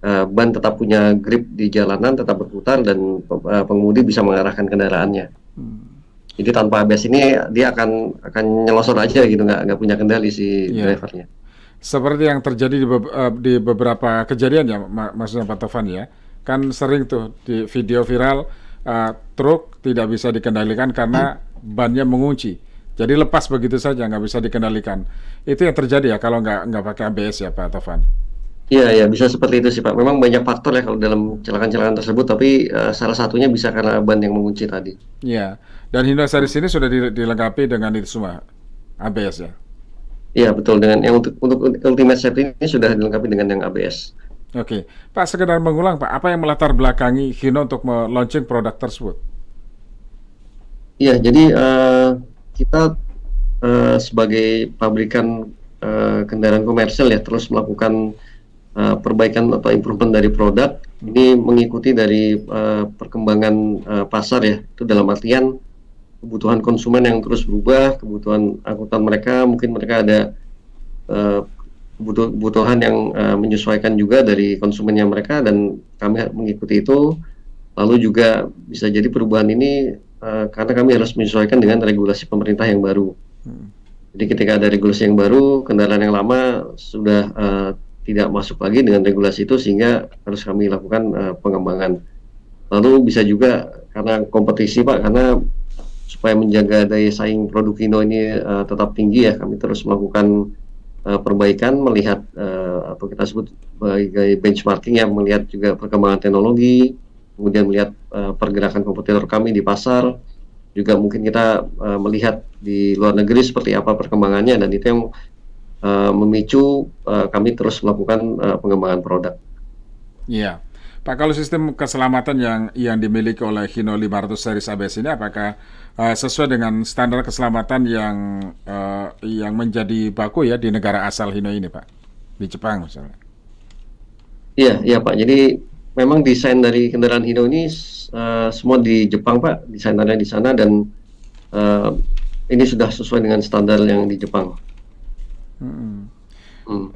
Speaker 3: ban tetap punya grip di jalanan, tetap berputar, dan pengemudi bisa mengarahkan kendaraannya. Jadi tanpa ABS ini dia akan nyelosor aja gitu, nggak punya kendali si drivernya.
Speaker 2: Seperti yang terjadi di beberapa kejadian ya, maksudnya Pak Tovan ya. Kan sering tuh di video viral, truk tidak bisa dikendalikan karena bannya mengunci. Jadi lepas begitu saja, nggak bisa dikendalikan. Itu yang terjadi ya kalau nggak pakai ABS ya Pak Tovan?
Speaker 3: Iya, bisa seperti itu sih Pak. Memang banyak faktor ya kalau dalam kecelakaan tersebut, tapi salah satunya bisa karena ban yang mengunci tadi.
Speaker 2: Iya, dan Hino series ini sudah dilengkapi dengan itu semua, ABS ya?
Speaker 3: Iya betul, dengan yang untuk Ultimate Safety ini sudah dilengkapi dengan yang ABS.
Speaker 2: Oke, Pak, sekedar mengulang Pak, apa yang melatar belakangi Hino untuk launching produk tersebut?
Speaker 3: Iya, jadi kita sebagai pabrikan kendaraan komersial ya, terus melakukan perbaikan atau improvement dari produk ini mengikuti dari perkembangan pasar ya. Itu dalam artian kebutuhan konsumen yang terus berubah, kebutuhan angkutan mereka, mungkin mereka ada kebutuhan yang menyesuaikan juga dari konsumennya mereka, dan kami mengikuti itu. Lalu juga bisa jadi perubahan ini karena kami harus menyesuaikan dengan regulasi pemerintah yang baru. Jadi ketika ada regulasi yang baru, kendaraan yang lama sudah tidak masuk lagi dengan regulasi itu, sehingga harus kami lakukan pengembangan. Lalu bisa juga karena kompetisi Pak, karena supaya menjaga daya saing produk Hino ini tetap tinggi ya, kami terus melakukan perbaikan, melihat atau kita sebut sebagai benchmarking ya, melihat juga perkembangan teknologi, kemudian melihat pergerakan kompetitor kami di pasar, juga mungkin kita melihat di luar negeri seperti apa perkembangannya, dan itu yang memicu kami terus melakukan pengembangan produk.
Speaker 2: Iya, Pak, kalau sistem keselamatan yang dimiliki oleh Hino 500 series ABS ini apakah sesuai dengan standar keselamatan yang menjadi baku ya di negara asal Hino ini Pak, di Jepang misalnya? Iya
Speaker 3: Pak, jadi memang desain dari kendaraan Hino ini semua di Jepang Pak, desainernya di sana, dan ini sudah sesuai dengan standar yang di Jepang.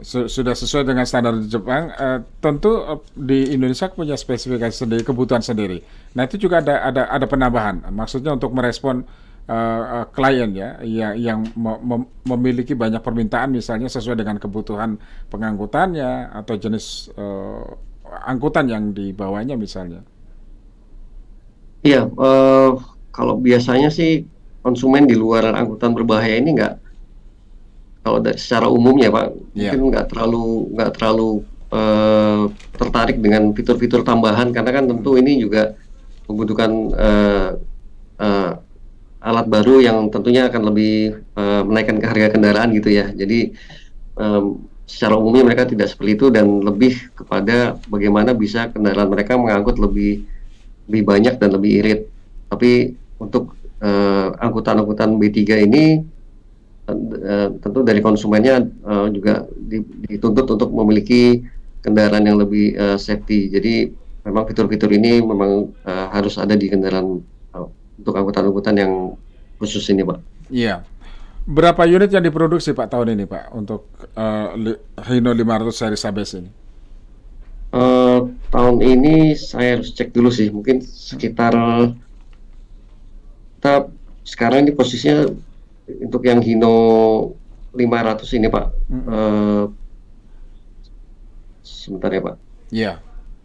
Speaker 2: Sudah sesuai dengan standar di Jepang. Tentu di Indonesia punya spesifikasi sendiri, kebutuhan sendiri. Nah, itu juga ada penambahan. Maksudnya untuk merespon klien ya yang memiliki banyak permintaan, misalnya sesuai dengan kebutuhan pengangkutannya atau jenis angkutan yang dibawanya misalnya.
Speaker 3: Iya, kalau biasanya sih konsumen di luar angkutan berbahaya ini kalau secara umum ya Pak, mungkin nggak terlalu tertarik dengan fitur-fitur tambahan, karena kan tentu ini juga membutuhkan alat baru yang tentunya akan lebih menaikkan harga kendaraan gitu ya. Jadi secara umumnya mereka tidak seperti itu, dan lebih kepada bagaimana bisa kendaraan mereka mengangkut lebih banyak dan lebih irit. Tapi untuk angkutan-angkutan B3 ini tentu dari konsumennya juga dituntut untuk memiliki kendaraan yang lebih safety. Jadi memang fitur-fitur ini memang harus ada di kendaraan untuk angkutan-angkutan yang khusus ini, Pak.
Speaker 2: Iya. Berapa unit yang diproduksi Pak tahun ini Pak untuk Hino 500 series ABS ini?
Speaker 3: Tahun ini saya harus cek dulu sih, mungkin sekitar kita sekarang ini posisinya untuk yang Hino 500 ini Pak. Sebentar ya Pak.
Speaker 2: Iya.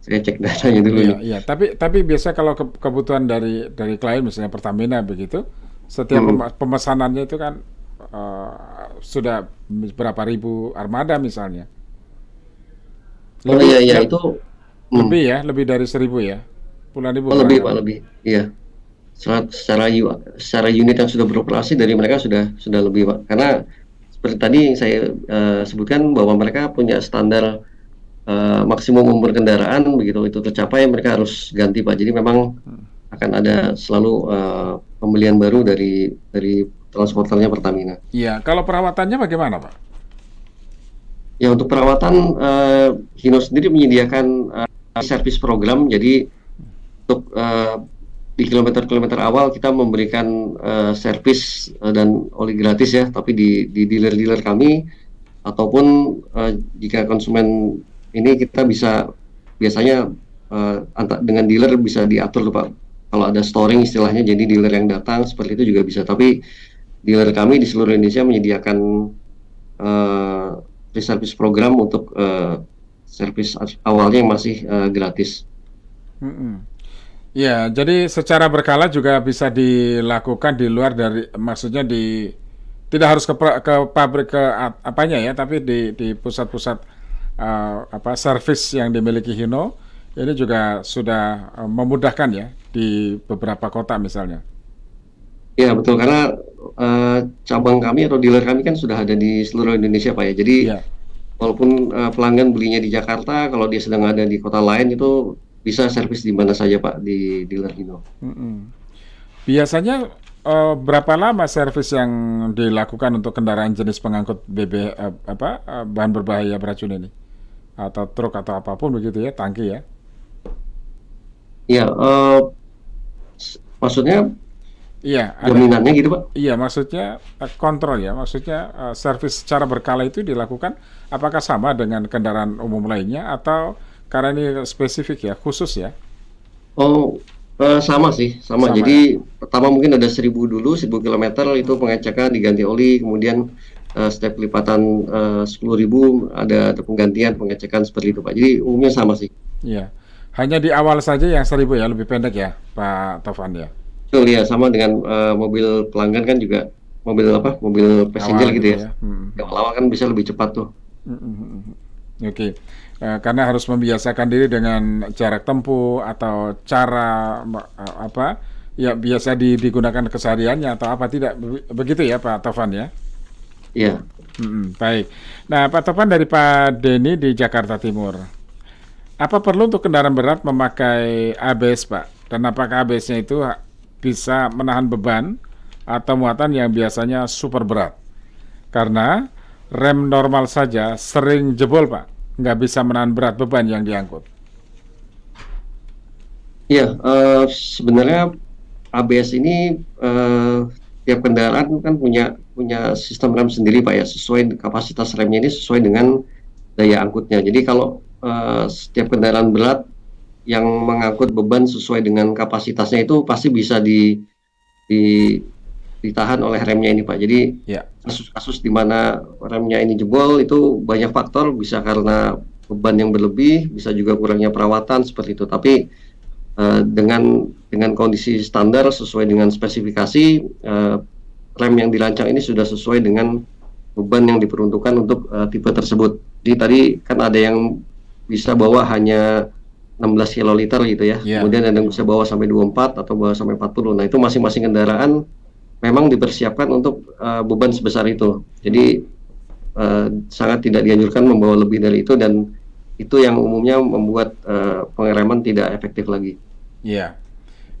Speaker 3: Saya cek datanya dulu
Speaker 2: Iya,
Speaker 3: nih.
Speaker 2: iya. Tapi biasa kalau kebutuhan dari klien misalnya Pertamina begitu, setiap pemesanannya itu kan sudah berapa ribu armada misalnya.
Speaker 3: Oh iya iya itu
Speaker 2: lebih ya, lebih dari 1.000 ya. Puluhan ribu.
Speaker 3: lebih Pak, lebih. Iya. Secara unit yang sudah beroperasi dari mereka sudah lebih Pak. Karena seperti tadi saya sebutkan bahwa mereka punya standar maksimum umur kendaraan, begitu itu tercapai mereka harus ganti Pak. Jadi memang akan ada selalu pembelian baru dari transporternya Pertamina.
Speaker 2: Iya, kalau perawatannya bagaimana Pak?
Speaker 3: Ya untuk perawatan Hino sendiri menyediakan servis program. Jadi untuk di kilometer-kilometer awal kita memberikan servis dan oli gratis ya, tapi di dealer-dealer kami ataupun jika konsumen ini kita bisa biasanya dengan dealer bisa diatur Pak. Kalau ada storing istilahnya, jadi dealer yang datang seperti itu juga bisa. Tapi dealer kami di seluruh Indonesia menyediakan free service program untuk servis awalnya yang masih gratis.
Speaker 2: Ya, jadi secara berkala juga bisa dilakukan di luar dari, maksudnya tidak harus ke pabrik ke apanya ya, tapi di pusat-pusat servis yang dimiliki Hino ini juga sudah memudahkan ya di beberapa kota misalnya.
Speaker 3: Ya betul, karena cabang kami atau dealer kami kan sudah ada di seluruh Indonesia Pak ya. Jadi walaupun pelanggan belinya di Jakarta, kalau dia sedang ada di kota lain itu bisa servis di mana saja Pak di dealer Hino.
Speaker 2: Biasanya berapa lama servis yang dilakukan untuk kendaraan jenis pengangkut bahan berbahaya beracun ini? Atau truk atau apapun begitu ya, tangki ya?
Speaker 3: Iya, maksudnya
Speaker 2: iya,
Speaker 3: jaminannya gitu Pak?
Speaker 2: Iya, maksudnya kontrol ya, maksudnya servis secara berkala itu dilakukan apakah sama dengan kendaraan umum lainnya atau karena ini spesifik ya, khusus ya?
Speaker 3: Oh, sama sih, sama. Jadi pertama mungkin ada 1.000 dulu, 1.000 kilometer itu pengecekan, diganti oli, kemudian setiap kelipatan 10.000 ada penggantian pengecekan seperti itu Pak. Jadi umumnya sama sih.
Speaker 2: Iya, hanya di awal saja yang 1.000 ya, lebih pendek ya Pak Taufan ya?
Speaker 3: Betul ya, sama dengan mobil pelanggan kan juga mobil passenger gitu ya. Awal-awal kan bisa lebih cepat tuh.
Speaker 2: Oke. Karena harus membiasakan diri dengan jarak tempuh atau cara ya biasa digunakan kesehariannya atau apa, tidak begitu ya Pak Taufan ya?
Speaker 3: Iya.
Speaker 2: Baik. Nah Pak Taufan, dari Pak Denny di Jakarta Timur, apa perlu untuk kendaraan berat memakai ABS Pak? Dan apakah ABS-nya itu bisa menahan beban atau muatan yang biasanya super berat? Karena rem normal saja sering jebol Pak, nggak bisa menahan berat beban yang diangkut.
Speaker 3: Iya, sebenarnya ABS ini tiap kendaraan kan punya sistem rem sendiri Pak ya, sesuai kapasitas remnya ini sesuai dengan daya angkutnya. Jadi kalau setiap kendaraan berat yang mengangkut beban sesuai dengan kapasitasnya itu pasti bisa ditahan oleh remnya ini Pak. Jadi kasus-kasus di mana remnya ini jebol itu banyak faktor, bisa karena beban yang berlebih, bisa juga kurangnya perawatan seperti itu. Tapi dengan kondisi standar sesuai dengan spesifikasi, rem yang dirancang ini sudah sesuai dengan beban yang diperuntukkan untuk tipe tersebut. Jadi tadi kan ada yang bisa bawa hanya 16 kiloliter gitu ya. Kemudian ada yang bisa bawa sampai 24 atau bawa sampai 40. Nah itu masing-masing kendaraan memang dipersiapkan untuk beban sebesar itu. Jadi sangat tidak dianjurkan membawa lebih dari itu, dan itu yang umumnya membuat pengereman tidak efektif lagi.
Speaker 2: Iya.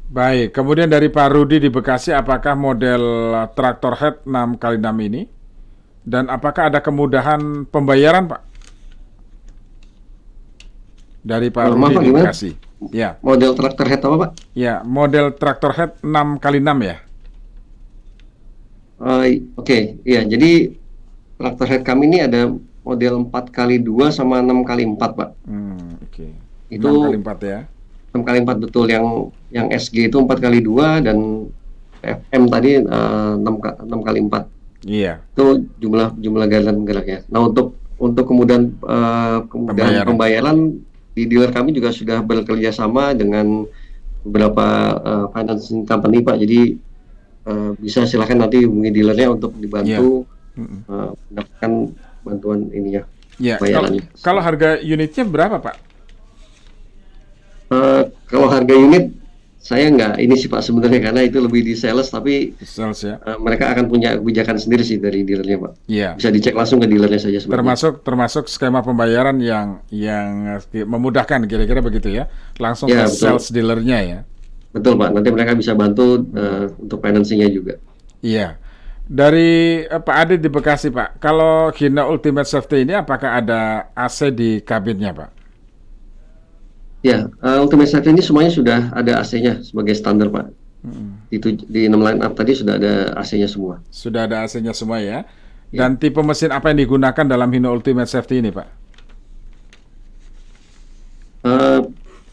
Speaker 2: Baik, kemudian dari Pak Rudi di Bekasi, apakah model traktor head 6x6 ini, dan apakah ada kemudahan pembayaran Pak? Dari Pak Rudi di Bekasi. Ya.
Speaker 3: Model traktor head apa, Pak?
Speaker 2: Ya, model traktor head 6x6 ya.
Speaker 3: Oke, iya. Jadi traktor head kami ini ada model 4x2 sama 6x4, Pak.
Speaker 2: Oke.
Speaker 3: Itu
Speaker 2: 6x4 ya.
Speaker 3: 6x4 betul, yang SG itu 4x2 dan FM tadi 6x4.
Speaker 2: Iya.
Speaker 3: Itu jumlah galian geraknya. Nah, untuk kemudian pembayaran di dealer kami juga sudah bekerja sama dengan beberapa financing company, Pak. Jadi bisa silakan nanti hubungi dealernya untuk dibantu mendapatkan bantuan ininya.
Speaker 2: Ya.
Speaker 3: Bayarannya.
Speaker 2: Kalau harga unitnya berapa, Pak?
Speaker 3: Kalau harga unit saya nggak ini sih Pak sebenarnya, karena itu lebih di sales, tapi
Speaker 2: sales ya.
Speaker 3: Mereka akan punya kebijakan sendiri sih dari dealernya, Pak.
Speaker 2: Iya.
Speaker 3: Bisa dicek langsung ke dealernya saja sebenarnya.
Speaker 2: Termasuk skema pembayaran yang memudahkan, kira-kira begitu ya. Langsung
Speaker 3: Ya,
Speaker 2: ke
Speaker 3: betul.
Speaker 2: sales dealernya ya.
Speaker 3: Betul, Pak. Nanti mereka bisa bantu untuk financingnya juga.
Speaker 2: Iya. Dari Pak Adit di Bekasi, Pak. Kalau Hino Ultimate Safety ini apakah ada AC di kabinnya, Pak?
Speaker 3: Ya, Ultimate Safety ini semuanya sudah ada AC-nya sebagai standar, Pak. Di 6 line up tadi sudah ada AC-nya semua.
Speaker 2: Sudah ada AC-nya semua ya. Dan tipe mesin apa yang digunakan dalam Hino Ultimate Safety ini, Pak?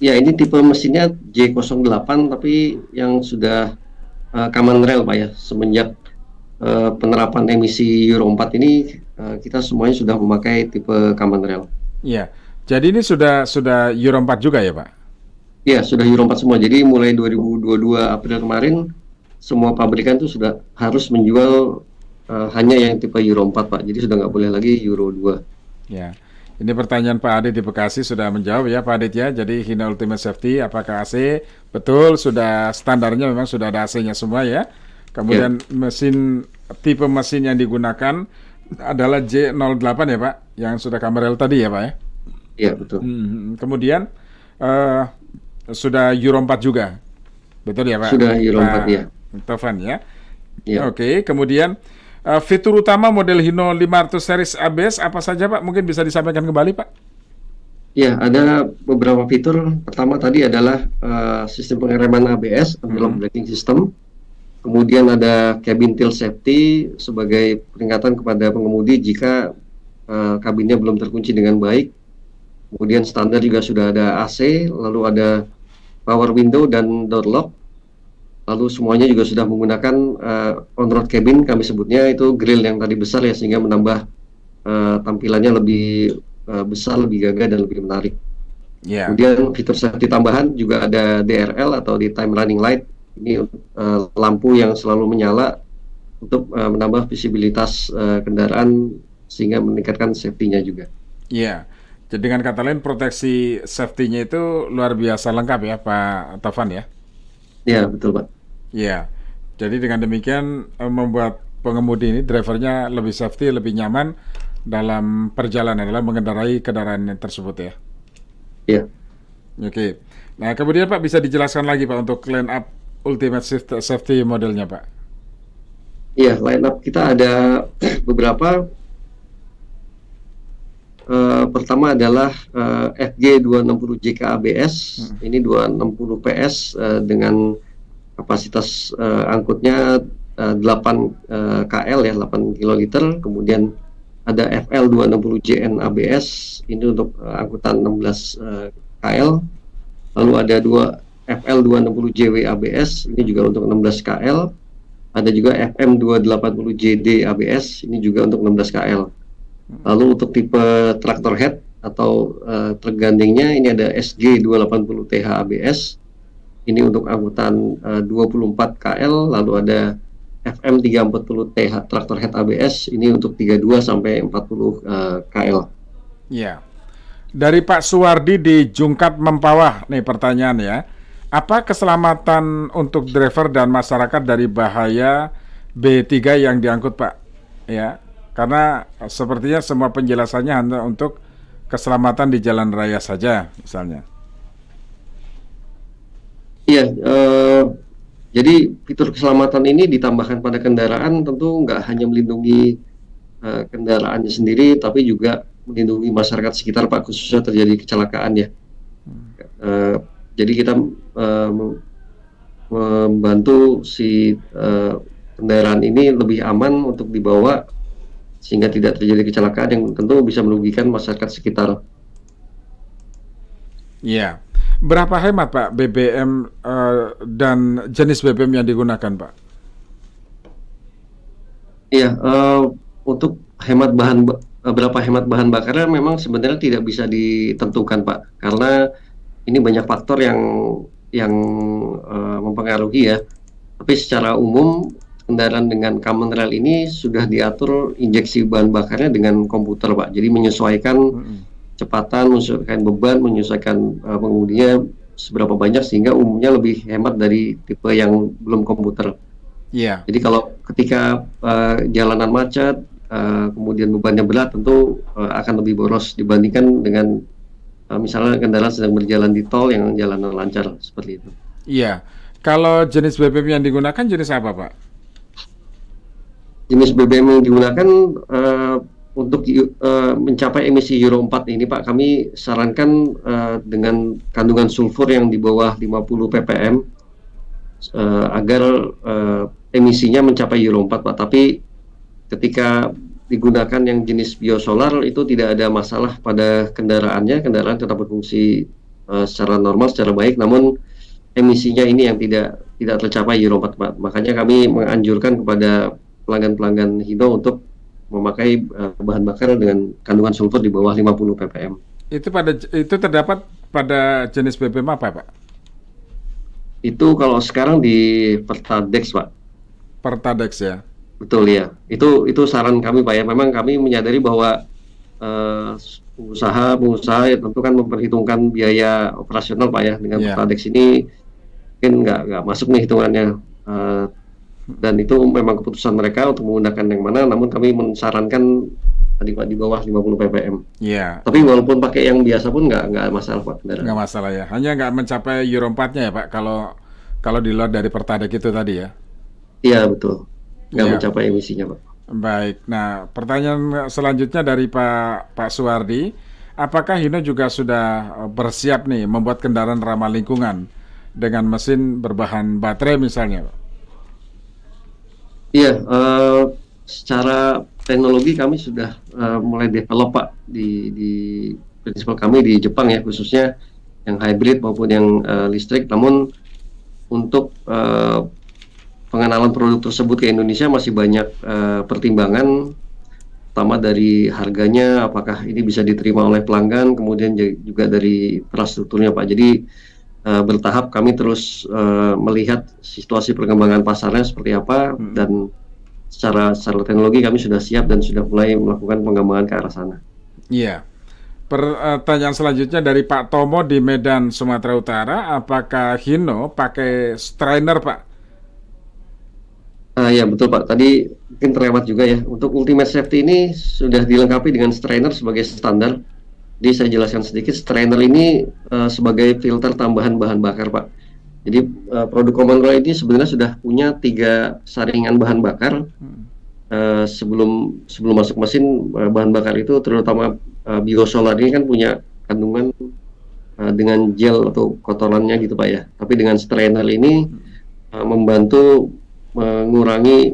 Speaker 3: Ya, ini tipe mesinnya J08, tapi yang sudah common rail, Pak ya. Semenjak penerapan emisi Euro 4 ini, kita semuanya sudah memakai tipe common rail.
Speaker 2: Iya. Jadi ini sudah Euro 4 juga ya, Pak?
Speaker 3: Ya, sudah Euro 4 semua. Jadi mulai 2022 April kemarin, semua pabrikan itu sudah harus menjual hanya yang tipe Euro 4, Pak. Jadi sudah nggak boleh lagi Euro 2.
Speaker 2: Ya. Ini pertanyaan Pak Adit di Bekasi sudah menjawab ya, Pak Adit ya. Jadi Hino Ultimate Safety, apakah AC? Betul, sudah standarnya memang sudah ada AC-nya semua ya. Kemudian tipe mesin yang digunakan adalah J08 ya, Pak? Yang sudah Camarel tadi ya, Pak ya?
Speaker 3: Iya, betul.
Speaker 2: Kemudian sudah Euro 4 juga, betul ya, Pak?
Speaker 3: Sudah Euro 4 ya.
Speaker 2: Tovan ya.
Speaker 3: Ya.
Speaker 2: Oke, kemudian fitur utama model Hino 500 series ABS apa saja, Pak? Mungkin bisa disampaikan kembali, Pak?
Speaker 3: Ya, ada beberapa fitur. Pertama tadi adalah sistem pengereman ABS, anti-lock braking system. Kemudian ada cabin tilt safety sebagai peringatan kepada pengemudi jika kabinnya belum terkunci dengan baik. Kemudian standar juga sudah ada AC, lalu ada power window dan door lock. Lalu semuanya juga sudah menggunakan on-road cabin, kami sebutnya itu grill yang tadi besar ya, sehingga menambah tampilannya lebih besar, lebih gagah dan lebih menarik.
Speaker 2: Yeah.
Speaker 3: Kemudian fitur safety tambahan juga ada DRL atau daytime running light. Ini lampu yang selalu menyala untuk menambah visibilitas kendaraan sehingga meningkatkan safety-nya juga.
Speaker 2: Iya. Jadi dengan kata lain proteksi safety-nya itu luar biasa lengkap ya, Pak Tovan ya?
Speaker 3: Iya, betul, Pak.
Speaker 2: Iya. Jadi dengan demikian membuat pengemudi ini, drivernya lebih safety, lebih nyaman dalam perjalanan, dalam mengendarai kendaraan tersebut ya?
Speaker 3: Iya.
Speaker 2: Oke. Nah kemudian Pak bisa dijelaskan lagi Pak untuk line up Ultimate Safety modelnya Pak?
Speaker 3: Iya, line up kita ada beberapa. Pertama adalah FG 260JK ABS. Ini 260 PS dengan kapasitas angkutnya 8 KL ya, 8 kiloliter. Kemudian ada FL 260JN ABS, ini untuk angkutan 16 KL. Lalu ada FL 260JW ABS, ini juga untuk 16 KL. Ada juga FM 280JD ABS, ini juga untuk 16 KL. Lalu untuk tipe traktor head atau truk gandengnya ini ada SG 280TH ABS. Ini untuk angkutan 24 KL, lalu ada FM 340TH traktor head ABS, ini untuk 32 sampai 40 KL.
Speaker 2: Iya. Dari Pak Suwardi di Jungkat Mempawah, nih pertanyaan ya. Apa keselamatan untuk driver dan masyarakat dari bahaya B3 yang diangkut, Pak? Ya. Karena sepertinya semua penjelasannya hanya untuk keselamatan di jalan raya saja, misalnya.
Speaker 3: Iya, jadi fitur keselamatan ini ditambahkan pada kendaraan tentu nggak hanya melindungi kendaraannya sendiri, tapi juga melindungi masyarakat sekitar, Pak, khususnya terjadi kecelakaan ya. Jadi kita membantu si kendaraan ini lebih aman untuk dibawa sehingga tidak terjadi kecelakaan yang tentu bisa merugikan masyarakat sekitar.
Speaker 2: Iya. Berapa hemat Pak BBM dan jenis BBM yang digunakan Pak?
Speaker 3: Iya, untuk berapa hemat bahan bakarnya memang sebenarnya tidak bisa ditentukan Pak, karena ini banyak faktor yang mempengaruhi ya. Tapi secara umum kendaraan dengan common rail ini sudah diatur injeksi bahan bakarnya dengan komputer Pak. Jadi menyesuaikan kecepatan, menyesuaikan beban, menyesuaikan pengemudinya seberapa banyak sehingga umumnya lebih hemat dari tipe yang belum komputer.
Speaker 2: Iya.
Speaker 3: Jadi kalau ketika jalanan macet, kemudian bebannya berat, tentu akan lebih boros dibandingkan dengan misalnya kendaraan sedang berjalan di tol yang jalanan lancar seperti itu.
Speaker 2: Iya. Kalau jenis BBM yang digunakan jenis apa Pak?
Speaker 3: Jenis BBM yang digunakan untuk mencapai emisi Euro 4 ini Pak, kami sarankan dengan kandungan sulfur yang di bawah 50 ppm agar emisinya mencapai Euro 4 Pak. Tapi ketika digunakan yang jenis biosolar itu tidak ada masalah pada kendaraannya, kendaraan tetap berfungsi secara normal, secara baik, namun emisinya ini yang tidak tercapai Euro 4 Pak. Makanya kami menganjurkan kepada pelanggan-pelanggan Hino untuk memakai bahan bakar dengan kandungan sulfur di bawah 50 ppm.
Speaker 2: Itu terdapat pada jenis BBM apa Pak?
Speaker 3: Itu kalau sekarang di Pertadex Pak.
Speaker 2: Pertadex ya.
Speaker 3: Betul ya. Itu saran kami Pak ya. Memang kami menyadari bahwa pengusaha ya tentu kan memperhitungkan biaya operasional Pak ya. Dengan Pertadex ini mungkin nggak masuk nih hitungannya. Dan itu memang keputusan mereka untuk menggunakan yang mana, namun kami mensarankan tadi Pak di bawah 50 ppm.
Speaker 2: Iya.
Speaker 3: Tapi walaupun pakai yang biasa pun nggak masalah Pak.
Speaker 2: Nggak masalah ya. Hanya nggak mencapai Euro 4-nya ya Pak kalau di luar dari Pertadex itu tadi ya.
Speaker 3: Iya betul. Nggak mencapai emisinya Pak.
Speaker 2: Baik. Nah, pertanyaan selanjutnya dari Pak Suwardi, apakah Hino juga sudah bersiap nih membuat kendaraan ramah lingkungan dengan mesin berbahan baterai misalnya Pak?
Speaker 3: Iya, secara teknologi kami sudah mulai develop Pak di prinsipal kami di Jepang ya, khususnya yang hybrid maupun yang listrik. Namun untuk pengenalan produk tersebut ke Indonesia masih banyak pertimbangan, pertama dari harganya, apakah ini bisa diterima oleh pelanggan, kemudian juga dari infrastrukturnya Pak. Jadi bertahap kami terus melihat situasi perkembangan pasarnya seperti apa, dan secara teknologi kami sudah siap dan sudah mulai melakukan pengembangan ke arah sana.
Speaker 2: Iya. Pertanyaan selanjutnya dari Pak Tomo di Medan, Sumatera Utara, apakah Hino pakai strainer Pak?
Speaker 3: Ya betul Pak, tadi mungkin terlewat juga ya, untuk ultimate safety ini sudah dilengkapi dengan strainer sebagai standar. Jadi saya jelaskan sedikit, strainer ini sebagai filter tambahan bahan bakar Pak. Jadi produk common rail ini sebenarnya sudah punya 3 saringan bahan bakar. Sebelum masuk mesin, bahan bakar itu terutama biosolar ini kan punya kandungan dengan gel atau kotorannya gitu Pak ya. Tapi dengan strainer ini membantu mengurangi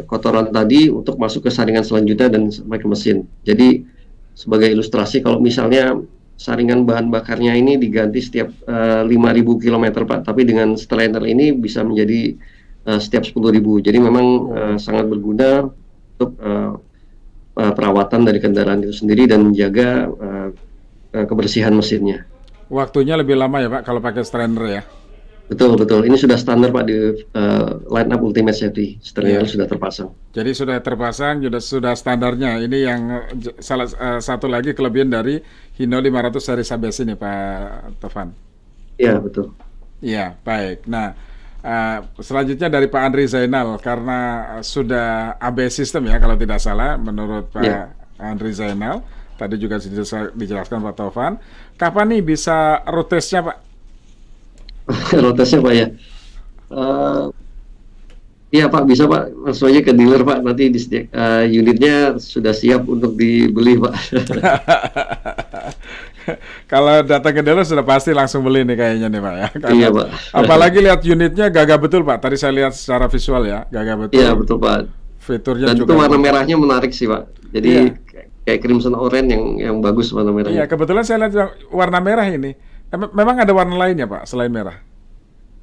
Speaker 3: kotoran tadi untuk masuk ke saringan selanjutnya dan sampai ke mesin. Jadi sebagai ilustrasi, kalau misalnya saringan bahan bakarnya ini diganti setiap 5.000 km Pak, tapi dengan strainer ini bisa menjadi setiap 10.000. Jadi memang sangat berguna untuk perawatan dari kendaraan itu sendiri dan menjaga kebersihan mesinnya.
Speaker 2: Waktunya lebih lama ya Pak kalau pakai strainer ya?
Speaker 3: Betul. Ini sudah standar Pak di line up Ultimate Safety. Strainer sudah terpasang.
Speaker 2: Jadi sudah terpasang, sudah standarnya. Ini yang salah satu lagi kelebihan dari Hino 500 seri ABS ini Pak Tovan.
Speaker 3: Iya betul.
Speaker 2: Iya baik. Nah selanjutnya dari Pak Andri Zainal, karena sudah ABS system ya kalau tidak salah menurut Pak Andri Zainal. Tadi juga dijelaskan Pak Tovan. Kapan nih bisa road test-nya Pak?
Speaker 3: Rotesnya Pak ya. Iya Pak, bisa Pak, langsung aja ke dealer Pak, nanti unitnya sudah siap untuk dibeli Pak.
Speaker 2: Kalau datang ke dealer sudah pasti langsung beli nih kayaknya nih Pak ya.
Speaker 3: Iya, Pak.
Speaker 2: Apalagi lihat unitnya gagah betul Pak. Tadi saya lihat secara visual ya, gagah betul.
Speaker 3: Iya, betul Pak.
Speaker 2: Fiturnya
Speaker 3: Dan
Speaker 2: juga
Speaker 3: itu warna merahnya menarik sih Pak. Jadi
Speaker 2: Iya.
Speaker 3: kayak crimson orange yang bagus warna merahnya.
Speaker 2: Iya, kebetulan saya lihat warna merah ini. Memang ada warna lainnya Pak selain merah.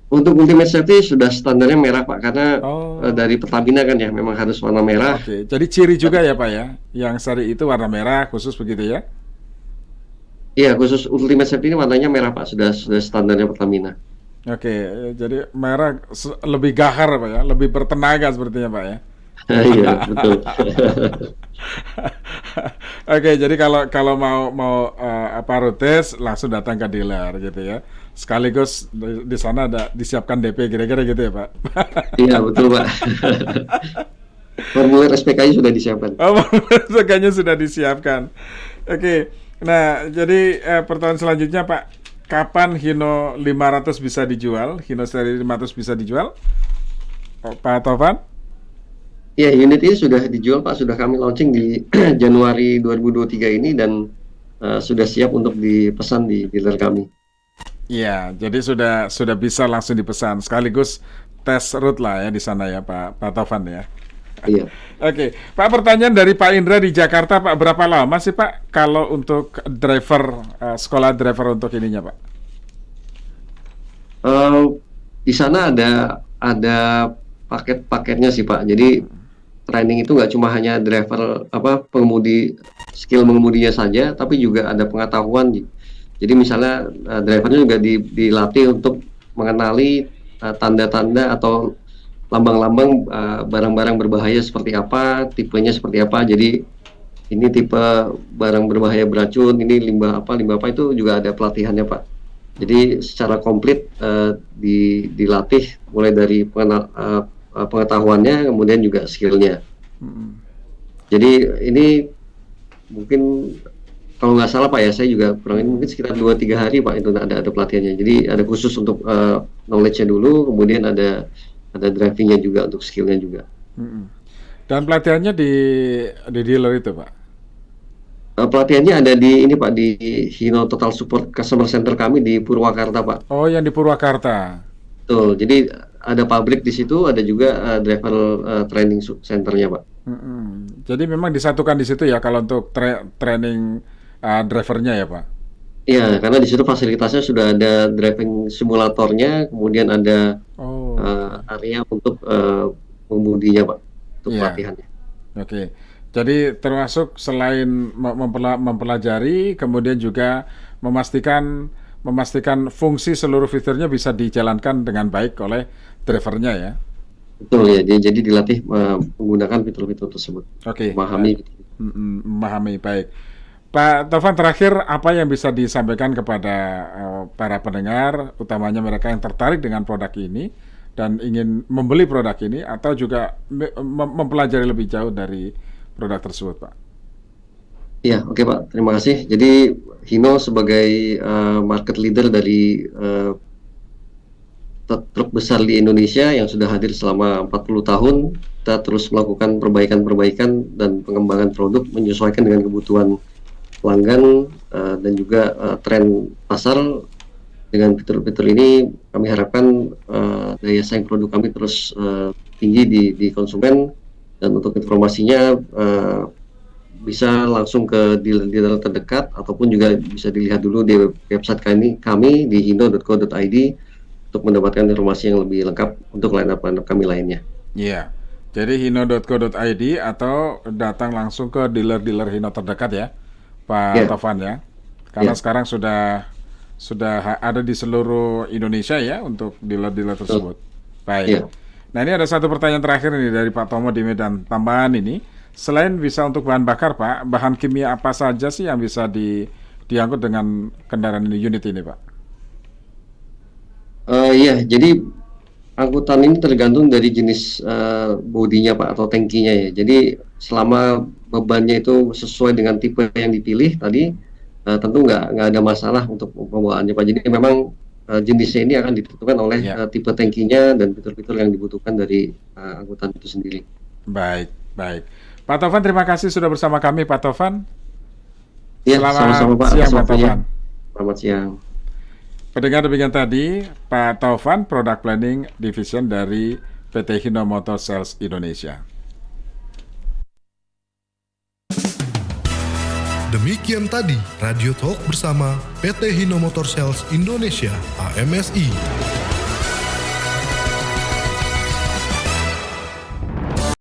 Speaker 3: Untuk ultimate safety sudah standarnya merah Pak, karena dari Pertamina kan ya, memang harus warna merah.
Speaker 2: Oke, jadi ciri juga ya Pak ya, yang seri itu warna merah khusus begitu ya?
Speaker 3: Iya, khusus ultimate safety ini warnanya merah Pak, sudah standarnya Pertamina.
Speaker 2: Oke, jadi merah lebih gahar Pak ya, lebih bertenaga sepertinya Pak ya.
Speaker 3: Iya, betul.
Speaker 2: Oke, jadi kalau mau road test langsung datang ke dealer gitu ya. Sekaligus di sana ada disiapkan DP kira-kira gitu ya Pak.
Speaker 3: Iya, betul Pak. Formulir SPK-nya sudah disiapkan.
Speaker 2: Oh, SPK-nya sudah disiapkan. Oke. Nah, jadi pertanyaan selanjutnya Pak, kapan Hino 500 bisa dijual? Hino seri 500 bisa dijual? Pak Taufan?
Speaker 3: Ya, unit ini sudah dijual Pak, sudah kami launching di Januari 2023 ini dan sudah siap untuk dipesan di dealer kami.
Speaker 2: Iya, jadi sudah bisa langsung dipesan sekaligus tes route lah ya di sana ya Pak Taufan ya.
Speaker 3: Iya.
Speaker 2: Oke, Pak, pertanyaan dari Pak Indra di Jakarta Pak, berapa lama sih Pak kalau untuk driver sekolah driver untuk ininya Pak?
Speaker 3: Di sana ada paket-paketnya sih Pak. Jadi training itu nggak cuma hanya driver pengemudi, skill mengemudinya saja, tapi juga ada pengetahuan. Jadi misalnya drivernya juga dilatih untuk mengenali tanda-tanda atau lambang-lambang barang-barang berbahaya seperti apa, tipenya seperti apa. Jadi ini tipe barang berbahaya beracun, ini limbah apa itu juga ada pelatihannya Pak. Jadi secara komplit dilatih mulai dari pengetahuannya, kemudian juga skillnya. Jadi ini mungkin kalau nggak salah Pak ya, saya juga kurang ini mungkin sekitar 2-3 hari Pak itu ada pelatihannya. Jadi ada khusus untuk knowledge-nya dulu, kemudian ada driving-nya juga untuk skill-nya juga.
Speaker 2: Dan pelatihannya di dealer itu Pak?
Speaker 3: Pelatihannya ada di ini Pak, di Hino Total Support Customer Center kami di Purwakarta Pak.
Speaker 2: Oh, yang di Purwakarta.
Speaker 3: Betul. Jadi ada pabrik di situ, ada juga driver training centernya Pak.
Speaker 2: Jadi memang disatukan di situ ya kalau untuk training drivernya ya Pak?
Speaker 3: Iya, karena di situ fasilitasnya sudah ada driving simulatornya, kemudian ada area untuk pengemudinya Pak, untuk pelatihannya.
Speaker 2: Oke, jadi termasuk selain mempelajari, kemudian juga memastikan fungsi seluruh fiturnya bisa dijalankan dengan baik oleh drivernya ya.
Speaker 3: Betul ya, jadi dilatih menggunakan fitur-fitur tersebut.
Speaker 2: Oke.
Speaker 3: Memahami.
Speaker 2: Baik. Pak Taufan, terakhir apa yang bisa disampaikan kepada para pendengar, utamanya mereka yang tertarik dengan produk ini dan ingin membeli produk ini atau juga mempelajari lebih jauh dari produk tersebut, Pak?
Speaker 3: Iya, oke Pak, terima kasih. Jadi Hino sebagai market leader dari truk besar di Indonesia yang sudah hadir selama 40 tahun, kita terus melakukan perbaikan-perbaikan dan pengembangan produk menyesuaikan dengan kebutuhan pelanggan dan juga tren pasar. Dengan fitur-fitur ini kami harapkan daya saing produk kami terus tinggi di konsumen. Dan untuk informasinya bisa langsung ke dealer-dealer terdekat ataupun juga bisa dilihat dulu di website kami di hino.co.id untuk mendapatkan informasi yang lebih lengkap untuk line-up kami lainnya.
Speaker 2: Iya, jadi hino.co.id atau datang langsung ke dealer-dealer Hino terdekat ya, Pak Taufan ya. Karena sekarang sudah ada di seluruh Indonesia ya untuk dealer-dealer tersebut. Baik. Nah, ini ada satu pertanyaan terakhir nih dari Pak Tomo di Medan. Tambahan ini, selain bisa untuk bahan bakar Pak, bahan kimia apa saja sih yang bisa diangkut dengan kendaraan unit ini Pak?
Speaker 3: Iya, jadi angkutan ini tergantung dari jenis bodinya Pak atau tangkinya ya. Jadi selama bebannya itu sesuai dengan tipe yang dipilih tadi, tentu nggak ada masalah untuk pembawaannya Pak. Jadi memang jenisnya ini akan ditentukan oleh tipe tangkinya dan fitur-fitur yang dibutuhkan dari angkutan itu sendiri.
Speaker 2: Baik. Pak Taufan, terima kasih sudah bersama kami Pak Taufan.
Speaker 3: Ya, sama-sama Pak.
Speaker 2: Siang Pak Taufan.
Speaker 3: Selamat siang.
Speaker 2: Pendengar, demikian tadi Pak Taufan, Product Planning Division dari PT Hino Motor Sales Indonesia.
Speaker 1: Demikian tadi Radio Talk bersama PT Hino Motor Sales Indonesia (AMSI).